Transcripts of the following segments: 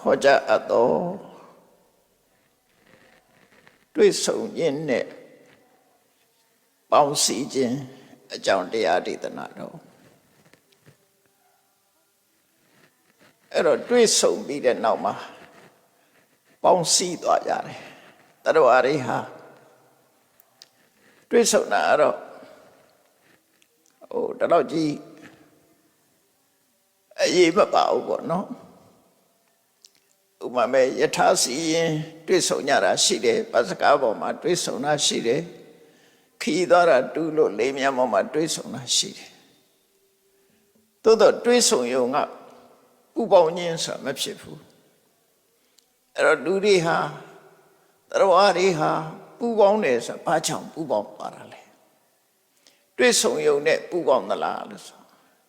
ဟောကြားအပ်သောတွေ့ဆုံခြင်းနဲ့ပေါင်းစည်းခြင်းအကြောင်းတရားဒေသနာတော်အဲ့တော့တွေ့ဆုံပြီးတဲ့နောက်မှာပေါင်းစည်းသွားကြတယ်တရဝရိဟာတွေ့ဆုံတာတော့တလောက်ကြီးအရေးမပါဘူးပေါ့နော်ဥပမာယထာစီရင်တွေ့ဆုံကြတာရှိတယ်ပစကားပေါ်မှာတွေ့ဆုံတာရှိတယ်ခီးသွားတာတူးလို့လေးမြတ်ပေါ်မှာတွေ့ဆုံတာရှိတယ်သို့တော့တွေ့ဆုံရုံကပူပေါင်းခြင်းဆိုတာမဖြစ်ဘူးအဲ့တော့လူတွေဟာတရဝတွေဟာပူပေါင်းတယ်ဆိုတာဘာကြောင့်ပူပေါင်းပါတာလဲတွေ့ဆုံရုံနဲ့ပူပေါင်းသလားလို့ဆို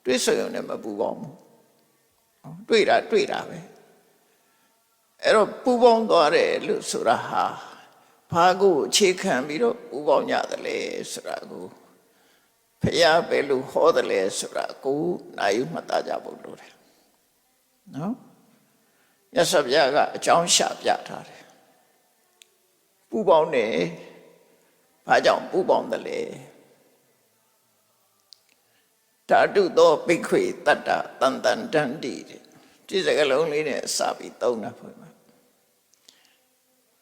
တွေ့ဆုံရုံနဲ့မပူပေါင်းဘူးတွေ့တာပဲအဲ့တော့ပူပေါင်းသွားတယ်လို့ဆိုတာဟာဘာကိုအခြေခံပြီးတော့ပူပေါင်းရတယ်လဲဆိုတာကိုဖျားပဲလို့ဟောတယ်လဲဆိုတာကိုနာယူမှတ်သားကြဖို့လိုတယ်နော်မြတ်စွာဘုရားကအကြောင်းရှာပြထားတယ်ပူပေါင်းတယ်ဘာကြောင့်ပူပေါင်းတယ်လဲဓာတုသောပိခွေတတ္တတန်တန်တန်တိဒီစကားလုံးလေးနဲ့စပြီးသုံးတာဖွင့်ပါ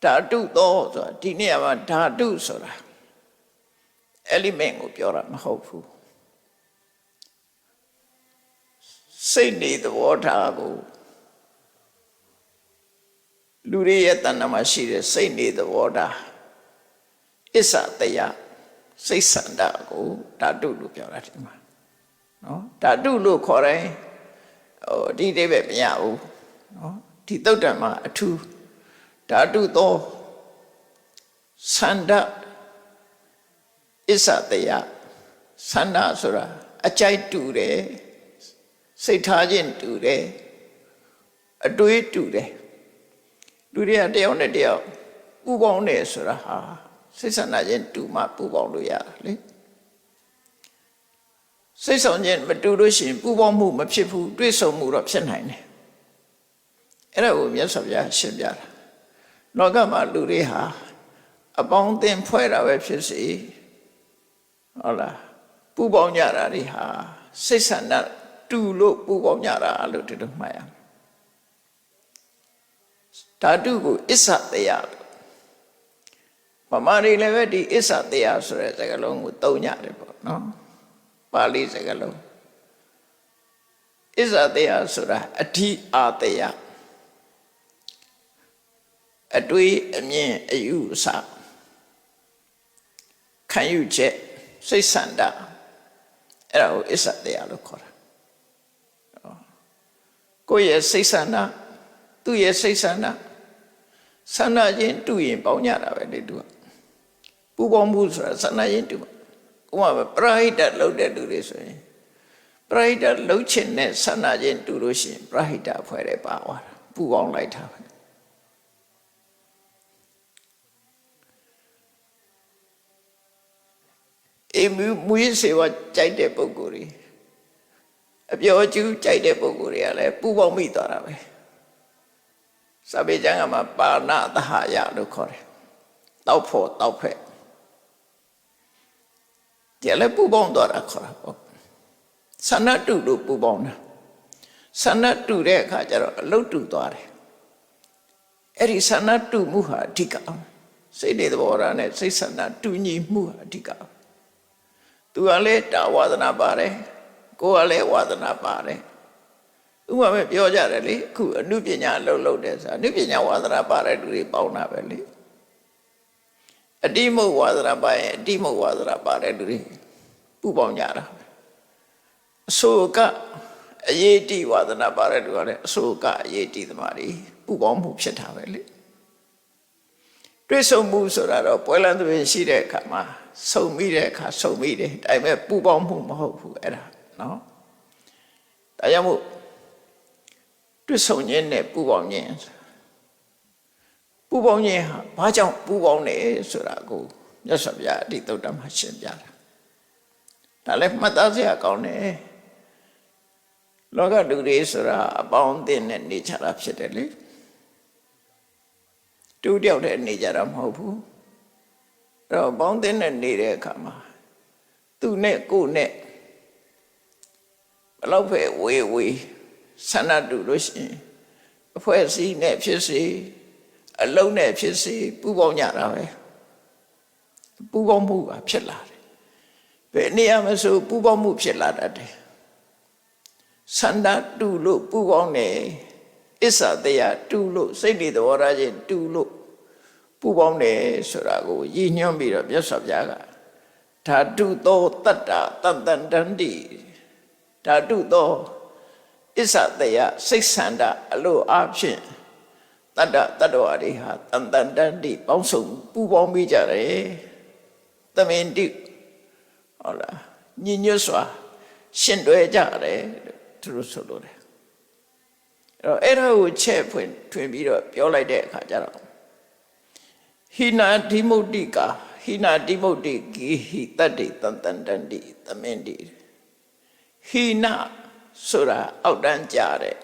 ဓာတုသောဆိုတာဒီနေရာမှာဓာတုဆိုတာ element ကိုပြောတာမဟုတ်ဘူးစိတ်နေသဘောထားကိုလူတွေရဲ့တဏ္ဍာမှာရှိတဲ့စိတ်နေသဘောထားအစ္ဆတယစိတ်ဆန္ဒကိုဓာတုလို့ပြောတာဒီမှာနော်ဓာတုလို့ခေါ်တယ်ဒီအိဗယ်မရဘူးနော်ဒီသုတ်တံမှာအထူးဓာတုသောဆန္ဒအစ္ဆတယဆန္ဒဆိုတာအကြိုက်တူတယ်စိတ်ထားခြင်းတူတယ်အတွေးတူတယ်လူတွေကတယောက်နဲ့တယောက်ပူပေါင်းတယ်ဆိုတာဟာစိတ်ဆန္ဒခြင်းတူမှပူပေါင်းလို့ရတယ်လေစိတ်ဆောင်ခြင်းမတူလို့ရှိရင်ပူပေါင်းမှုမဖြစ်ဘူးတွေ့ဆုံမှုတော့ဖြစ်နိုင်တယ်အဲ့ဒါကိုမြတ်စွာဘုရားရှင်းပြတာလောကမှာလူတွေဟာအပေါင်းအသင်းဖွဲ့တာပဲဖြစ်စေဟုတ်လားပူပေါင်းကြတာတွေဟာစိတ်ဆန္ဒတူလို့ပူပေါင်းကြတာလို့ဒီလိုမှတ်ရမယ်ဓာတုကိုအစ္ဆတယဗမာတွေလည်းပဲဒီအစ္ဆတယဆိုတဲ့စကားလုံးကိုသုံးကြတယ်ပေါ့နော်ပါဠိစကားလုံးအစ္ဆတယဆိုတာအဓိအာတယအတွေးအမြင်အယူအဆခံယူချက်စိတ်ဆန္ဒအဲ့ဒါကိုအစ္ဆတယလို့ခေါ်တာကိုယ့်ရဲ့စိတ်ဆန္ဒသူ့ရဲ့စိတ်ဆန္ဒဆန္ဒချင်းတူရင်ပေါင်းကြတာပဲလေသူကပူပေါင်းမှုဆိုတာဆန္ဒချင်းတူဥပမာပရဟိတလုပ်တဲ့လူတွေဆိုရင်ပရဟိတလုပ်ချင်တဲ့ဆန္ဒချင်းတူလို့ရှိရင်ပရဟိတအဖွဲ့တွေပါသွားတာပူပေါင်းလိုက်တာပဲမူရစေဝကြိုက်တဲ့ပုဂ္ဂိုလ်တွေအပျော်ကျူးကြိုက်တဲ့ပုဂ္ဂိုလ်တွေကလည်းပူပေါင်းမိသွားတာပဲစာပေကျမ်းကမှာပါဏသဟယလို့ခေါ်တယ်တောက်ဖို့တောက်ဖက်ဒီလည်းပူပေါင်းသွားတာခေါ်တာပေါ့ဆန္ဒတူလို့ပူပေါင်းတာဆန္ဒတူတဲ့အခါကျတော့အလုတ်တူသွားတယ်အဲ့ဒီဆန္ဒတူမှုဟာအဓိကစိတ်နေသဘောထားနဲ့စိတ်ဆန္ဒတူညီမှုဟာအဓိကသူကလည်းတာဝါဒနာပါတယ်ကိုယ်ကလည်းဝါဒနာပါတယ်ဥပမာပြောကြတယ်လေအခုအနုပညာလုပ်တယ်ဆိုတာအနုပညာဝါဒနာပါတယ်လူတွေပေါင်းတာပဲလေအတိမုတ်ဝါဒနာပါရင်အတိမုတ်ဝါဒနာပါတယ်လူတွေပူပေါင်းကြတာအဆိုကအရေးတိဝါဒနာပါတယ်လူကလည်းအဆိုကအရေးတိသမားတွေပူပေါင်းမှုဖြစ်တာပဲလေတွေ့ဆုံမှုဆိုတာတော့ပွဲလန်းသွေးရှိတဲ့အခါမှာဆုံမိတဲ့အခါဆုံမိတယ်ဒါပေမဲ့ပူပေါင်းမှုမဟုတ်ဘူးအဲ့ဒါနော်ဒါကြောင့်မို့တွေ့ဆုံခြင်းနဲ့ပူပေါင်းခြင်းဟာဘာကြောင့်ပူပေါင်းလဲဆိုတာကိုမြတ်စွာဘုရားဒီသုတ္တမှာရှင်းပြတာဒါလည်းမှတ်သားစရာကောင်းတယ်လောကလူတွေဆိုတာအပေါင်းအသင်းနဲ့နေကြတာဖြစ်တယ်လေ တူတယောက်တည်းနေကြတာမဟုတ်ဘူးအဲ့တော့ပေါင်းသင်းနဲ့နေတဲ့အခါမှာသူနဲ့ကိုယ်နဲ့ဘယ်လောက်ပဲဝေးဆန္ဒတူလို့ရှိရင်အဖွဲ့အစည်းနဲ့ဖြစ်စေအလုံးနဲ့ဖြစ်စေပူးပေါင်းကြတာပဲပူးပေါင်းမှုကဖြစ်လာတယ်ဘယ်နေရာမှာဆိုပူးပေါင်းမှုဖြစ်လာတတ်တယ်ဆန္ဒတူလို့ပူးပေါင်းတယ်အစ္ဆတရားတူလို့စိတ်တွေသဘောထားချင်းတူလို့ပူးပေါင်းတယ်ဆိုတာကိုရည်ညွှန်းပြီးတော့မြတ်စွာဘုရားကဓာတုသောတတ္တတန်တန်တန္တိဓာတုသောအစ္ဆတရားစိတ်ဆန္ဒအလိုအားဖြင့်တတ္တဝါတွေဟာတန်တန်တန္တိပေါင်းစုံပူးပေါင်းပြီးကြတယ်သမင်တိဟုတ်လားညီညွတ်စွာရှင်တွဲကြတယ်သူတို့ဆိုလို့တယ်အဲ့တော့အဲ့ဒါကိုချက်ဖွင့်ထွင်ပြီးတော့ပြောလိုက်တဲ့အခါကျတော့ဟိနာဓိမုတ်တိကာဟိနာဓိမုတ်တိဂိဟိတတ္တိတန်တန်တန္တိသမင်တိဟိနာဆိုတာအောက်တန်းကြတဲ့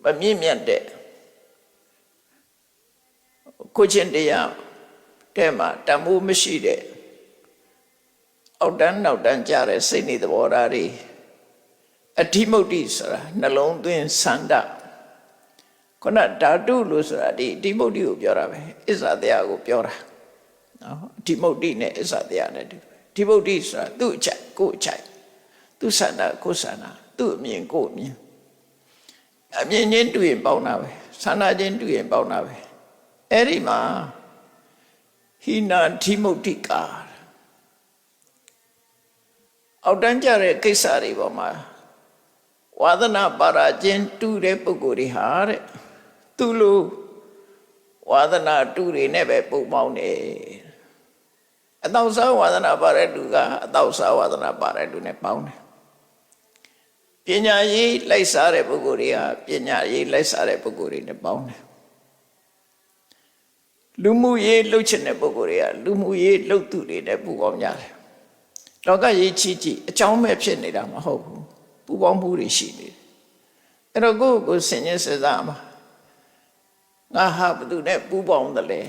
မမြင့်မြတ်တဲ့ကိုချင်းတရားတဲ့မှာတမိုးမရှိတဲ့အောက်တန်းနောက်တန်းကြတဲ့စိတ်နေသဘောထားတွေအဓိမုတ်တိဆိုတာနှလုံးသွင်းဆန္ဒခုနဓာတုလို့ဆိုတာဒီအဓိမုတ်တိကိုပြောတာပဲအစ္ဆတရားကိုပြောတာနော်အဓိမုတ်တိနဲ့အစ္ဆတရားနဲ့ဒီအဓိမုတ်တိဆိုတာသူ့အချက်ကိုယ်အချက်သူဆန္ဒကိုဆန္ဒသူ့အမြင်ကိုအမြင်အမြင်ချင်းတူရင်ပေါင်းတာပဲဆန္ဒချင်းတူရင်ပေါင်းတာပဲအဲ့ဒီမှာဟိနာဓိမုတ်တိကာအောက်တန်းကြတဲ့ကိစ္စတွေပေါ်မှာဝါဒနာပါရခြင်းတူတဲ့ပုဂ္ဂိုလ်တွေဟာတဲ့သူလိုဝါဒနာတူတွေနဲ့ပဲပုံပေါင်းတယ်အတောက်စားဝါဒနာပါတဲ့လူကအတောက်စားဝါဒနာပါတဲ့လူနဲ့ပေါင်းတယ်ပညာရေးလိုက်စားတဲ့ပုဂ္ဂိုလ်တွေကပညာရေးလိုက်စားတဲ့ပုဂ္ဂိုလ်တွေနဲ့ပေါင်းတယ်လူမှုရေးလှုပ်ချင်တဲ့ပုဂ္ဂိုလ်တွေကလူမှုရေးလှုပ်သူတွေနဲ့ပူပေါင်းကြတယ်လောကရေးချီအကြောင်းမဲ့ဖြစ်နေတာမဟုတ်ဘူးပူပေါင်းမှုတွေရှိနေတယ်အဲ့တော့ကိုယ်ဆင်ញစဉ်းစားမှာငါဟာဘယ်သူနဲ့ပူပေါင်းတယ်လဲ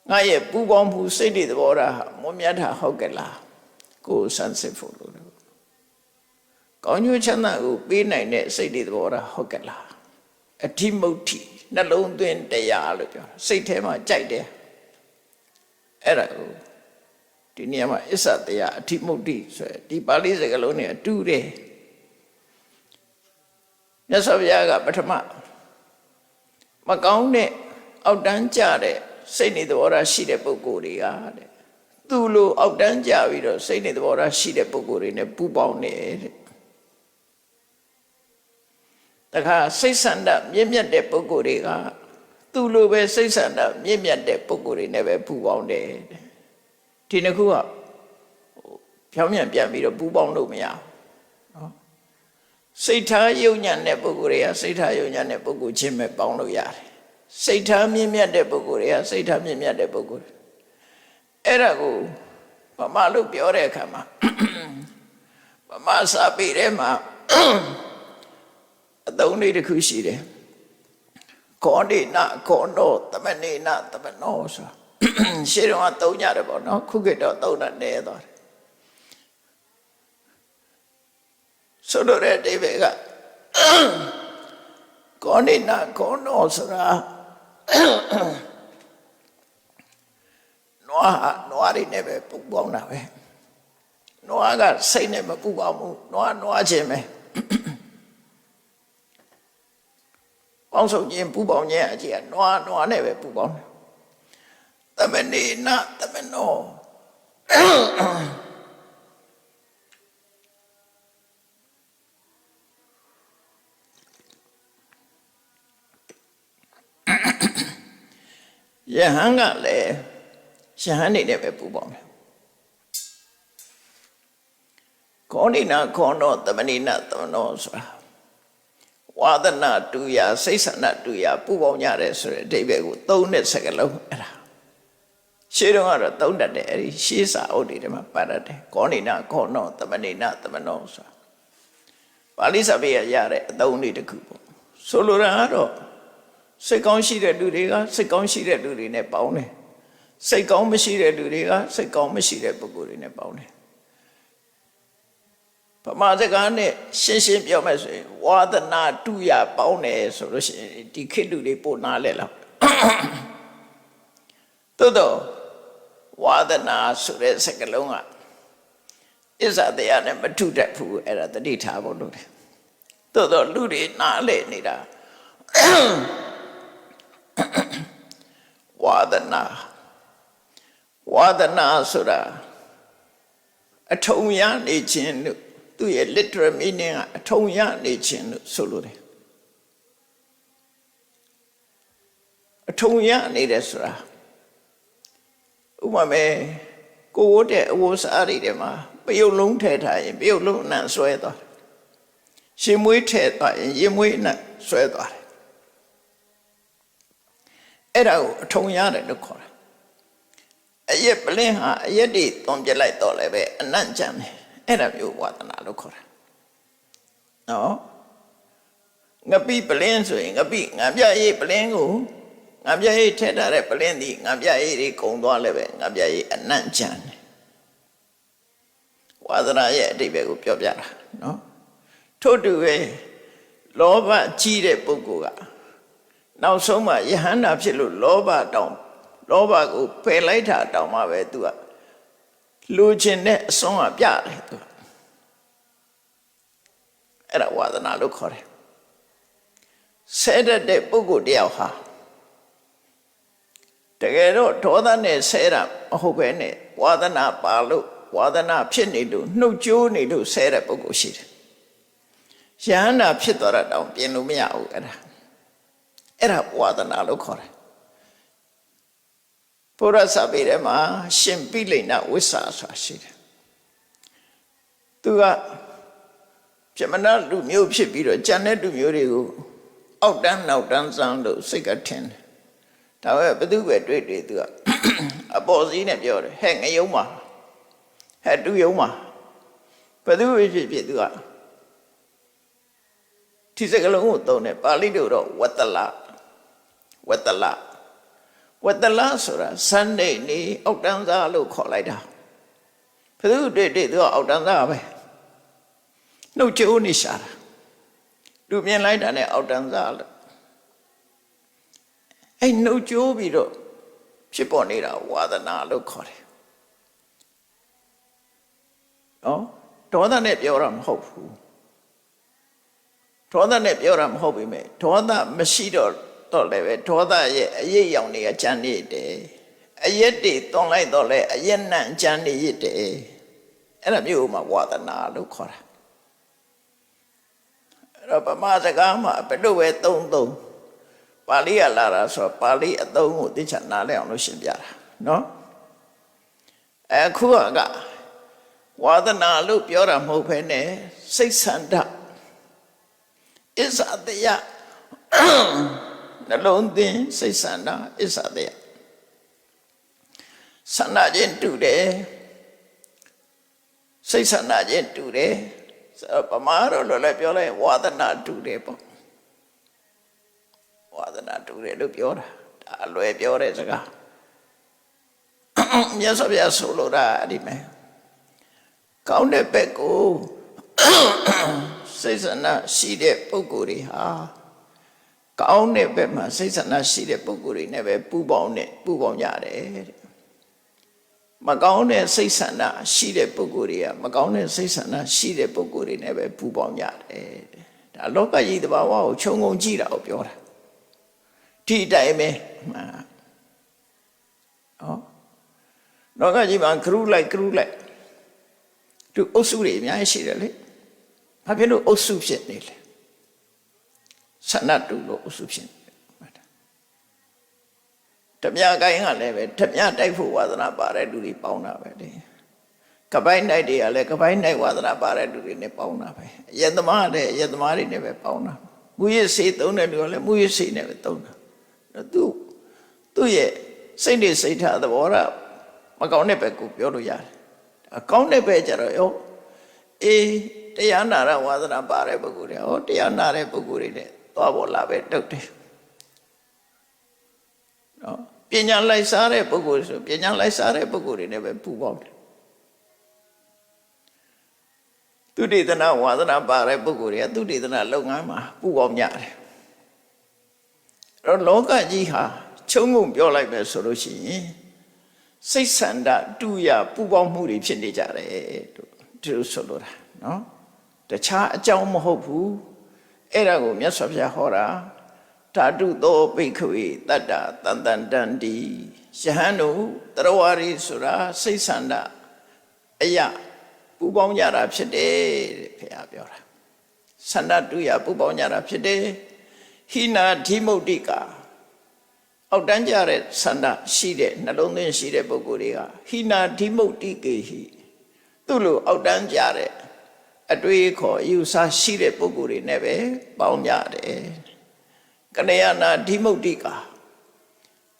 ငါရဲ့ပူပေါင်းမှုစိတ်တွေသဘောထားမွန်မြတ်တာဟုတ်ကဲ့လားကိုယ်ဆန်းစစ်ဖို့လို့ကောင်းကျိုးချမ်းသာကိုပေးနိုင်တဲ့စိတ်တွေသဘောထားဟုတ်ကဲ့လားအဓိမုတ်တိနှလုံးသွင်းတရားလို့ပြောစိတ်ထဲမှာကြိုက်တယ်အဲ့ဒါကိုဒီနေရာမှာအစ္ဆတရားအဓိမုတ်တိဆိုဒီပါဠိစကားလုံးနဲ့အတူတယ်မြတ်စွာဘုရားကပထမမကောင်းတဲ့အောက်တန်းကြတဲ့စိတ်နေသဘောထားရှိတဲ့ပုဂ္ဂိုလ်တွေကတဲ့သူ့လိုအောက်တန်းကြပြီးတော့စိတ်နေသဘောထားရှိတဲ့ပုဂ္ဂိုလ်တွေနဲ့ပူးပေါင်းနေတဲ့တခါစိတ်ဆန္ဒမြင့်မြတ်တဲ့ပုဂ္ဂိုလ်တွေကသူ့လိုပဲစိတ်ဆန္ဒမြင့်မြတ်တဲ့ပုဂ္ဂိုလ်တွေနဲ့ပဲပူးပေါင်းတယ်ဒီနှစ်ခုကဖြောင်းပြန်ပြန်ပြီးတော့ပူးပေါင်းလို့မရဘူးနော်စိတ်ထားယုံညံ့တဲ့ပုဂ္ဂိုလ်တွေကစိတ်ထားယုံညံ့တဲ့ပုဂ္ဂိုလ်ချင်းပဲပေါင်းလို့ရတယ်စိတ်ထားမြင့်မြတ်တဲ့ပုဂ္ဂိုလ်တွေကစိတ်ထားမြင့်မြတ်တဲ့ပုဂ္ဂိုလ်အဲ့ဒါကိုဗမာလို့ပြောတဲ့အခါမှာဗမာစာပေထဲမှာအသုံးလေးတစ်ခုရှိတယ်ခောတိနခောနောသမနေနသမနောဆိုရှေးတော့သုံးကြတယ်ပေါ့နော်ခုခေတ်တော့သုံးတာနည်းသွားတယ်ဆိုတော့တဲ့အိဗေကကောနိနာကောနောဆိုတာနွားတွေနဲ့ပဲပူပေါင်းတာပဲနွားကစိတ်နဲ့မပူပေါင်းဘူးနွားချင်းပဲပေါင်းစုံခြင်းပူပေါင်းခြင်းအကြည့်ကနွားနဲ့ပဲပူပေါင်းတယ်သမနေနသမနောယဟန်ကလည်းယဟန်နေနဲ့ပဲပူပေါင်းတယ်ခောနိနာခောနောသမနေနသမနောဆိုတာဝါဒနာတူရစိတ်ဆန္ဒတူရပူပေါင်းကြတယ်ဆိုတဲ့အဓိပ္ပာယ်ကိုသုံးတဲ့စကားလုံးအဲ့ဒါရှေးတုန်းကတော့သုံးတတ်တယ်အဲ့ဒီရှေးစာအုပ်တွေထဲမှာပါတတ်တယ်ခောနိနာခောနောသမနေနသမနောဆိုတာပါဠိစာပေရရတဲ့အသုံးလေးတစ်ခုပေါ့ဆိုလိုတာကတော့ စိတ်ကောင်းရှိတဲ့လူတွေကစိတ်ကောင်းရှိတဲ့လူတွေနဲ့ပေါင်းတယ်စိတ်ကောင်းမရှိတဲ့လူတွေကစိတ်ကောင်းမရှိတဲ့ပုဂ္ဂိုလ်တွေနဲ့ပေါင်းတယ်ဗမာစကားနဲ့ရှင်းရှင်းပြောမယ်ဆိုရင်ဝါဒနာတူရပေါင်းတယ်ဆိုလို့ရှိရင်ဒီခေတ်လူတွေပို့နာလဲလားသို့တော့ဝါဒနာဆိုတဲ့စကားလုံးကအစ္ဆာတရားနဲ့မထုတတ်ဘူးအဲ့ဒါတတိထားဖို့လုပ်တယ်သို့တော့လူတွေနားလဲနေတာဝါဒနာဆိုတာအထုံရနေခြင်းလို့သူ့ရဲ့ literal meaning ကအထုံရနေခြင်းလို့ဆိုလိုတယ်အထုံရနေတယ်ဆိုတာဥပမာကိုဝတ်တဲ့အဝတ်စားတွေထဲမှာပယုတ်လုံးထည့်ထားရင်ပယုတ်လုံးအနံ့ဆွဲသွားတယ်ရှင်မွေးထည့်သွားရင်ရင်မွေးအနံ့ဆွဲသွားတယ်အဲ့ဒါကိုအထုံရတယ်လို့ခေါ်တယ်အရက်ပလင်းဟာအရက်တွေသွန်ပြလိုက်တော့လည်းပဲအနံ့ကြမ်းတယ်အဲ့ဒါမျိုးဝါဒနာလို့ခေါ်တာနော်ငပိပလင်းဆိုရင်ငပိငံပြရေးပလင်းကိုငံပြရေးထည့်ထားတဲ့ပလင်းဒီငံပြရေးတွေကုံသွားလည်းပဲငံပြရေးအနံ့ကြမ်းတယ်ဝါဒနာရဲ့အဓိပ္ပာယ်ကိုပြောပြတာနော်ထို့တူပဲလောဘကြီးတဲ့ပုဂ္ဂိုလ်ကနောက်ဆုံးမှယဟန္တာဖြစ်လို့လောဘကိုပယ်လိုက်တာတောင်မှပဲသူကလူချင်းတဲ့အစွမ်းကပြတယ်သူအဲ့ဒါဝါဒနာလို့ခေါ်တယ်ဆဲတတ်တဲ့ပုဂ္ဂိုလ်တယောက်ဟာတကယ်တော့ဒေါသနဲ့ဆဲတာမဟုတ်ပဲနဲ့ဝါဒနာပါလို့ဝါဒနာဖြစ်နေလို့နှုတ်ကြိုးနေလို့ဆဲတဲ့ပုဂ္ဂိုလ်ရှိတယ်ယဟန္တာဖြစ်သွားတာတောင်ပြင်လို့မရဘူးအဲ့ဒါဝါဒနာလို့ခေါ်တယ်ဘုရားစာပေထဲမှာရှင်ပိလိန်ဝိဆာဆိုတာရှိတယ်သူကပြမနာလူမျိုးဖြစ်ပြီးတော့ကျန်တဲ့လူမျိုးတွေကိုအောက်တန်းနောက်တန်းစမ်းလို့စိတ်ကထင်တယ်ဒါပဲဘသူပဲတွေ့သူကအပေါ်စီးနဲ့ပြောတယ်ဟဲ့ငရုံးမှာဟဲ့တူယုံမှာဘသူပဲဖြစ်သူကဒီစကားလုံးကိုသုံးတယ်ပါဠိလိုတော့ဝတ္တလဆိုတာစန္ဒိနေအောက်တန်းစားလို့ခေါ်လိုက်တာဘယ်သူတွေ့သူကအောက်တန်းစားပဲနှုတ်ကြိုးနေရှာတာလူမြင်လိုက်တာနဲ့အောက်တန်းစားလို့အဲ့နှုတ်ကြိုးပြီးတော့ဖြစ်ပေါ်နေတာဝါဒနာလို့ခေါ်တယ်နော်ဒေါသနဲ့ပြောတာမဟုတ်ဘူးဒေါသနဲ့ပြောတာမဟုတ်ပေမဲ့ဒေါသမရှိတော့လည်းပဲဒေါသရဲ့အရိပ်ရောင်တွေကကြမ်းနေတယ်အရက်တွေသွန်လိုက်တော့လဲအရက်နံကြမ်းနေရတဲ့အဲ့ဒါမျိုးမှဝါဒနာလို့ခေါ်တာအဲ့တော့ဗမာစကားမှာဘယ်လိုပဲသုံးပါဠိကလာတာဆိုပါဠိအသုံးကိုသိချာနားလည်အောင်လို့ရှင်းပြတာနော်အခုကဝါဒနာလို့ပြောတာမဟုတ်ဘဲနဲ့စိတ်ဆန္ဒအစ္ဆာတရားနှလုံးသွင်းစိတ်ဆန္ဒအစ္ဆာတရားဆန္ဒချင်းတူတယ်စိတ်ဆန္ဒချင်းတူတယ်ပမာတော့လည်းပြောလိုက်ဝါဒနာတူတယ်ပေါ့ဝါဒနာတူတယ်လို့ပြောတာဒါအလွယ်ပြောတဲ့စကားမြတ်စွာဘုရားဆိုလိုတာအဲ့ဒီမဲ့ကောင်းတဲ့ဘက်ကိုစိတ်ဆန္ဒရှိတဲ့ပုဂ္ဂိုလ်တွေဟာကောင်းတဲ့ဘက်မှာစိတ်ဆန္ဒရှိတဲ့ပုဂ္ဂိုလ်တွေနဲ့ပဲပူပေါင်းကြတယ်တဲ့မကောင်းတဲ့စိတ်ဆန္ဒရှိတဲ့ပုဂ္ဂိုလ်တွေကမကောင်းတဲ့စိတ်ဆန္ဒရှိတဲ့ပုဂ္ဂိုလ်တွေနဲ့ပဲပူပေါင်းကြတယ်ဒါလောကကြီးတဘာဝကိုခြုံငုံကြည့်တာကိုပြောတာဒီအတိုင်းပဲလောကကြီးမှာခရုလိုက်သူအုပ်စုတွေအများကြီးရှိတယ်လေဘာဖြစ်လို့အုပ်စုဖြစ်နေလဲဆန္ဒတူလို့အုပ်စုဖြစ်နေဓမြကိုင်းကလည်းပဲဓမြတိုက်ဖို့ဝါသနာပါတဲ့လူတွေပေါင်းတာပဲလေကပိုင်းနိုင်တွေကလည်းကပိုင်းနိုင်ဝါသနာပါတဲ့လူတွေနဲ့ပေါင်းတာပဲယတမတဲ့ယတမတွေနဲ့ပဲပေါင်းတာမူရစေသုံးတဲ့လူကလည်းမူရစေနဲ့ပဲသုံးတာသူ့ရဲ့စိတ်နေစိတ်ထားသဘောထားမကောင်းတဲ့ဘက်ကိုပြောလို့ရတယ်အကောင်းတဲ့ဘက်ကျတော့ရောတရားနာရဝါသနာပါတဲ့ပုဂ္ဂိုလ်တွေတရားနာတဲ့ပုဂ္ဂိုလ်တွေနဲ့သွားပေါ်လာပဲတုတ်တယ် ပညာလိုက်စားတဲ့ပုဂ္ဂိုလ်ဆိုပညာလိုက်စားတဲ့ပုဂ္ဂိုလ်တွေနဲ့ပဲပူပေါင်းတယ်သူတေသနာဝါသနာပါတဲ့ပုဂ္ဂိုလ်တွေကသူတေသနာလုပ်ငန်းမှာပူပေါင်းကြတယ်အဲ့တော့လောကကြီးဟာခြုံငုံပြောလိုက်ပဲဆိုလို့ရှိရင်စိတ်ဆန္ဒတူရပူပေါင်းမှုတွေဖြစ်နေကြတယ်တို့ဒီလိုဆိုလိုတာနော်တခြားအကြောင်းမဟုတ်ဘူးအဲ့ဒါကိုမြတ်စွာဘုရားဟောတာဓာတုသောဘိက္ခဝေတတ္တတန်တန်တန်တိယဟန်တို့တရဝရီဆိုတာစိတ်ဆန္ဒအရာပူပေါင်းကြတာဖြစ်တယ်တဲ့ဘုရားပြောတာဆန္ဒတူရပူပေါင်းကြတာဖြစ်တယ်ဟိနာဓိမုတ်တိကာအောက်တန်းကြတဲ့ဆန္ဒရှိတဲ့နှလုံးသွင်းရှိတဲ့ပုဂ္ဂိုလ်တွေကဟိနာဓိမုတ်တိကေဟိသူ့လိုအောက်တန်းကြတဲ့အတွေ့အခေါ်အယူဆရှိတဲ့ပုဂ္ဂိုလ်တွေနဲ့ပဲပေါင်းကြတယ်ကလျာဏဓိမုတ်တိကာ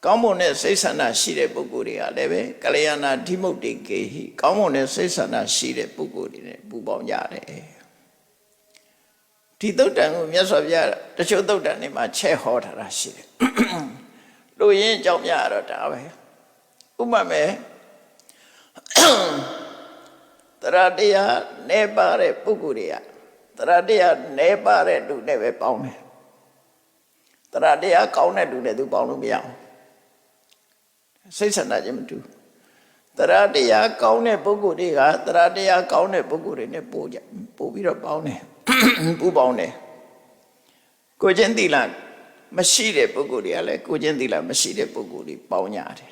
ကောင်းမွန်တဲ့စိတ်ဆန္ဒရှိတဲ့ပုဂ္ဂိုလ်တွေကလည်းပဲကလျာဏဓိမုတ်တိကေဟိကောင်းမွန်တဲ့စိတ်ဆန္ဒရှိတဲ့ပုဂ္ဂိုလ်တွေနဲ့ပူပေါင်းကြတယ်ဒီသုတ်တန်ကိုမြတ်စွာဘုရားတချို့သုတ်တန်တွေမှာချက်ဟောထားတာရှိတယ်လူရင်းအကြောင်းများတော့ဒါပဲဥပမာမဲ့တရတရားနေပါတဲ့ပုဂ္ဂိုလ်တွေကတရတရားနေပါတဲ့လူနဲ့ပဲပေါင်းတယ်တရတရားကောင်းတဲ့လူနဲ့သူပေါင်းလို့မရအောင်စိတ်ဆန္ဒချင်းမတူတရတရားကောင်းတဲ့ပုဂ္ဂိုလ်တွေကတရတရားကောင်းတဲ့ပုဂ္ဂိုလ်တွေနဲ့ပို့ပြီးတော့ပေါင်းတယ်ပူပေါင်းတယ်ကိုချင်းသီလမရှိတဲ့ပုဂ္ဂိုလ်တွေကလည်းကိုချင်းသီလမရှိတဲ့ပုဂ္ဂိုလ်တွေပေါင်းကြတယ်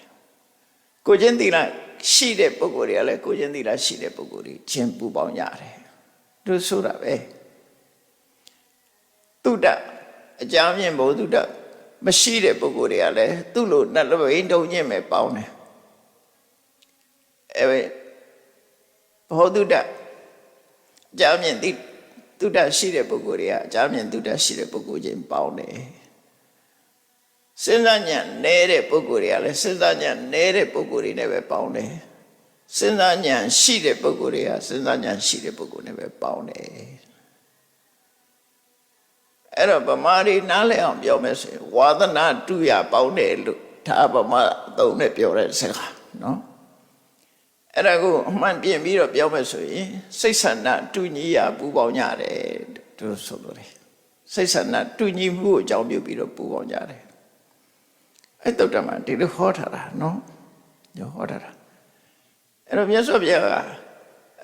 ကိုချင်းသီလရှိတဲ့ပုဂ္ဂိုလ်တွေကလည်းကိုချင်းသီလရှိတဲ့ပုဂ္ဂိုလ်တွေချင်းပူပေါင်းကြတယ်သူဆိုတာပဲတုဒ္ဒအကြမ်းမြင့်ဘုဒ္ဓမရှိတဲ့ပုဂ္ဂိုလ်တွေကလည်းသူ့လိုနှလုံးတုံညင့်မဲ့ပေါင်းတယ်ဘောဓုဒ္ဒအကြမ်းမြင့်တုဒ္ဒရှိတဲ့ပုဂ္ဂိုလ်တွေကအကြမ်းမြင့်တုဒ္ဒရှိတဲ့ပုဂ္ဂိုလ်ချင်းပေါင်းတယ်စဉ်းစားဉာဏ်နည်းတဲ့ပုဂ္ဂိုလ်တွေကလည်းစဉ်းစားဉာဏ်နည်းတဲ့ပုဂ္ဂိုလ်တွေနဲ့ပဲပေါင်းတယ်စဉ်းစားဉာဏ်ရှိတဲ့ပုဂ္ဂိုလ်တွေကစဉ်းစားဉာဏ်ရှိတဲ့ပုဂ္ဂိုလ်နဲ့ပဲပေါင်းတယ်အဲ့တော့ဗမာတွေနားလည်အောင်ပြောမယ်ဆိုရင်ဝါသနာတူရပေါင်းတယ်လို့ဒါဗမာအသုံးနဲ့ပြောတဲ့စကားနော်အဲ့ဒါကိုအမှန်ပြင်ပြီးတော့ပြောမယ်ဆိုရင်စိတ်ဆန္ဒတူညီရပူပေါင်းကြတယ်သူဆိုလို့တယ်စိတ်ဆန္ဒတူညီမှုကိုအကြောင်းပြုပြီးတော့ပူပေါင်းကြတယ်အဲ့တုတ်တမှာဒီလိုဟောထားတာနော်ညဟောထားတာအဲ့တော့မြတ်စွာဘုရားက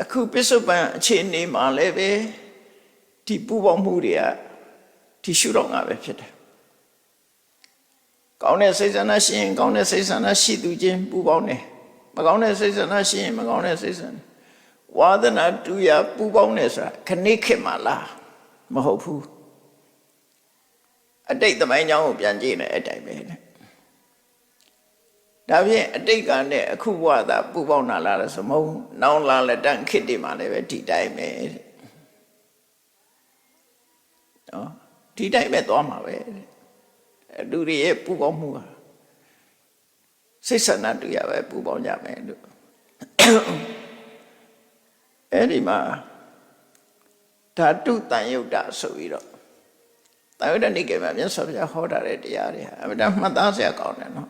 အခုပစ္စုပန်အခြေအနေမှာလည်းပဲဒီပူပေါင်းမှုတွေကဒီရှုတော့ငါပဲဖြစ်တယ်ကောင်းတဲ့စိတ်ဆန္ဒရှိရင်ကောင်းတဲ့စိတ်ဆန္ဒရှိသူချင်းပူပေါင်းတယ်မကောင်းတဲ့စိတ်ဆန္ဒရှိရင်မကောင်းတဲ့စိတ်ဆန္ဒဝါဒနာတူရပူပေါင်းတယ်ဆိုတာခဏခေတ်မှလားမဟုတ်ဘူးအတိတ်သမိုင်းကြောင်းကိုပြန်ကြည့်နေတဲ့အတိုင်းပဲဒါဖြင့်အတိတ်ကနဲ့အခုဘဝသာပူပေါင်းတာလားဆိုမဟုတ်နောင်လာလက်တန်းခေတ်တွေမှာလည်းပဲဒီတိုင်းပဲနော်ဒီတိုင်းပဲသွားမှာပဲလူတွေရဲ့ပူပေါင်းမှုဟာစိတ်ဆန္ဒတူရပဲပူပေါင်းကြမယ်လို့အဲ့ဒီမှာဓာတုတန်ယုတ်တာဆိုပြီးတော့တန်ယုတ်တဲ့နိကေမှာမြတ်စွာဘုရားဟောထားတဲ့တရားတွေဟာအမှန်တမ်းမှတ်သားစရာကောင်းတယ်နော်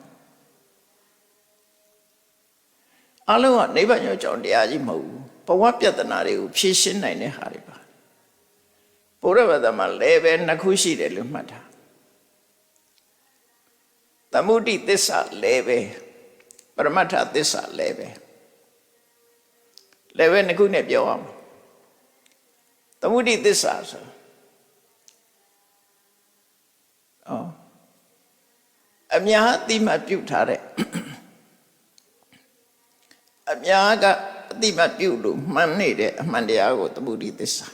အလုံးကနိဗ္ဗာန်ရောက်ကြောင်းတရားကြီးမဟုတ်ဘူးဘဝပြဿနာတွေကိုဖြေရှင်းနိုင်တဲ့ဟာတွေပါဘုရားဘာသာမှာလည်းပဲနှစ်ခုရှိတယ်လို့မှတ်တာသမုဒိသစ္စာလည်းပဲပရမတ္ထသစ္စာလည်းပဲနှစ်ခုနဲ့ပြောအောင်သမုဒိသစ္စာဆိုအများအတိမပြုတ်ထားတဲ့အများကအတိမပြုတ်လို့မှန်နေတဲ့အမှန်တရားကိုသမုဒိသစ္စာ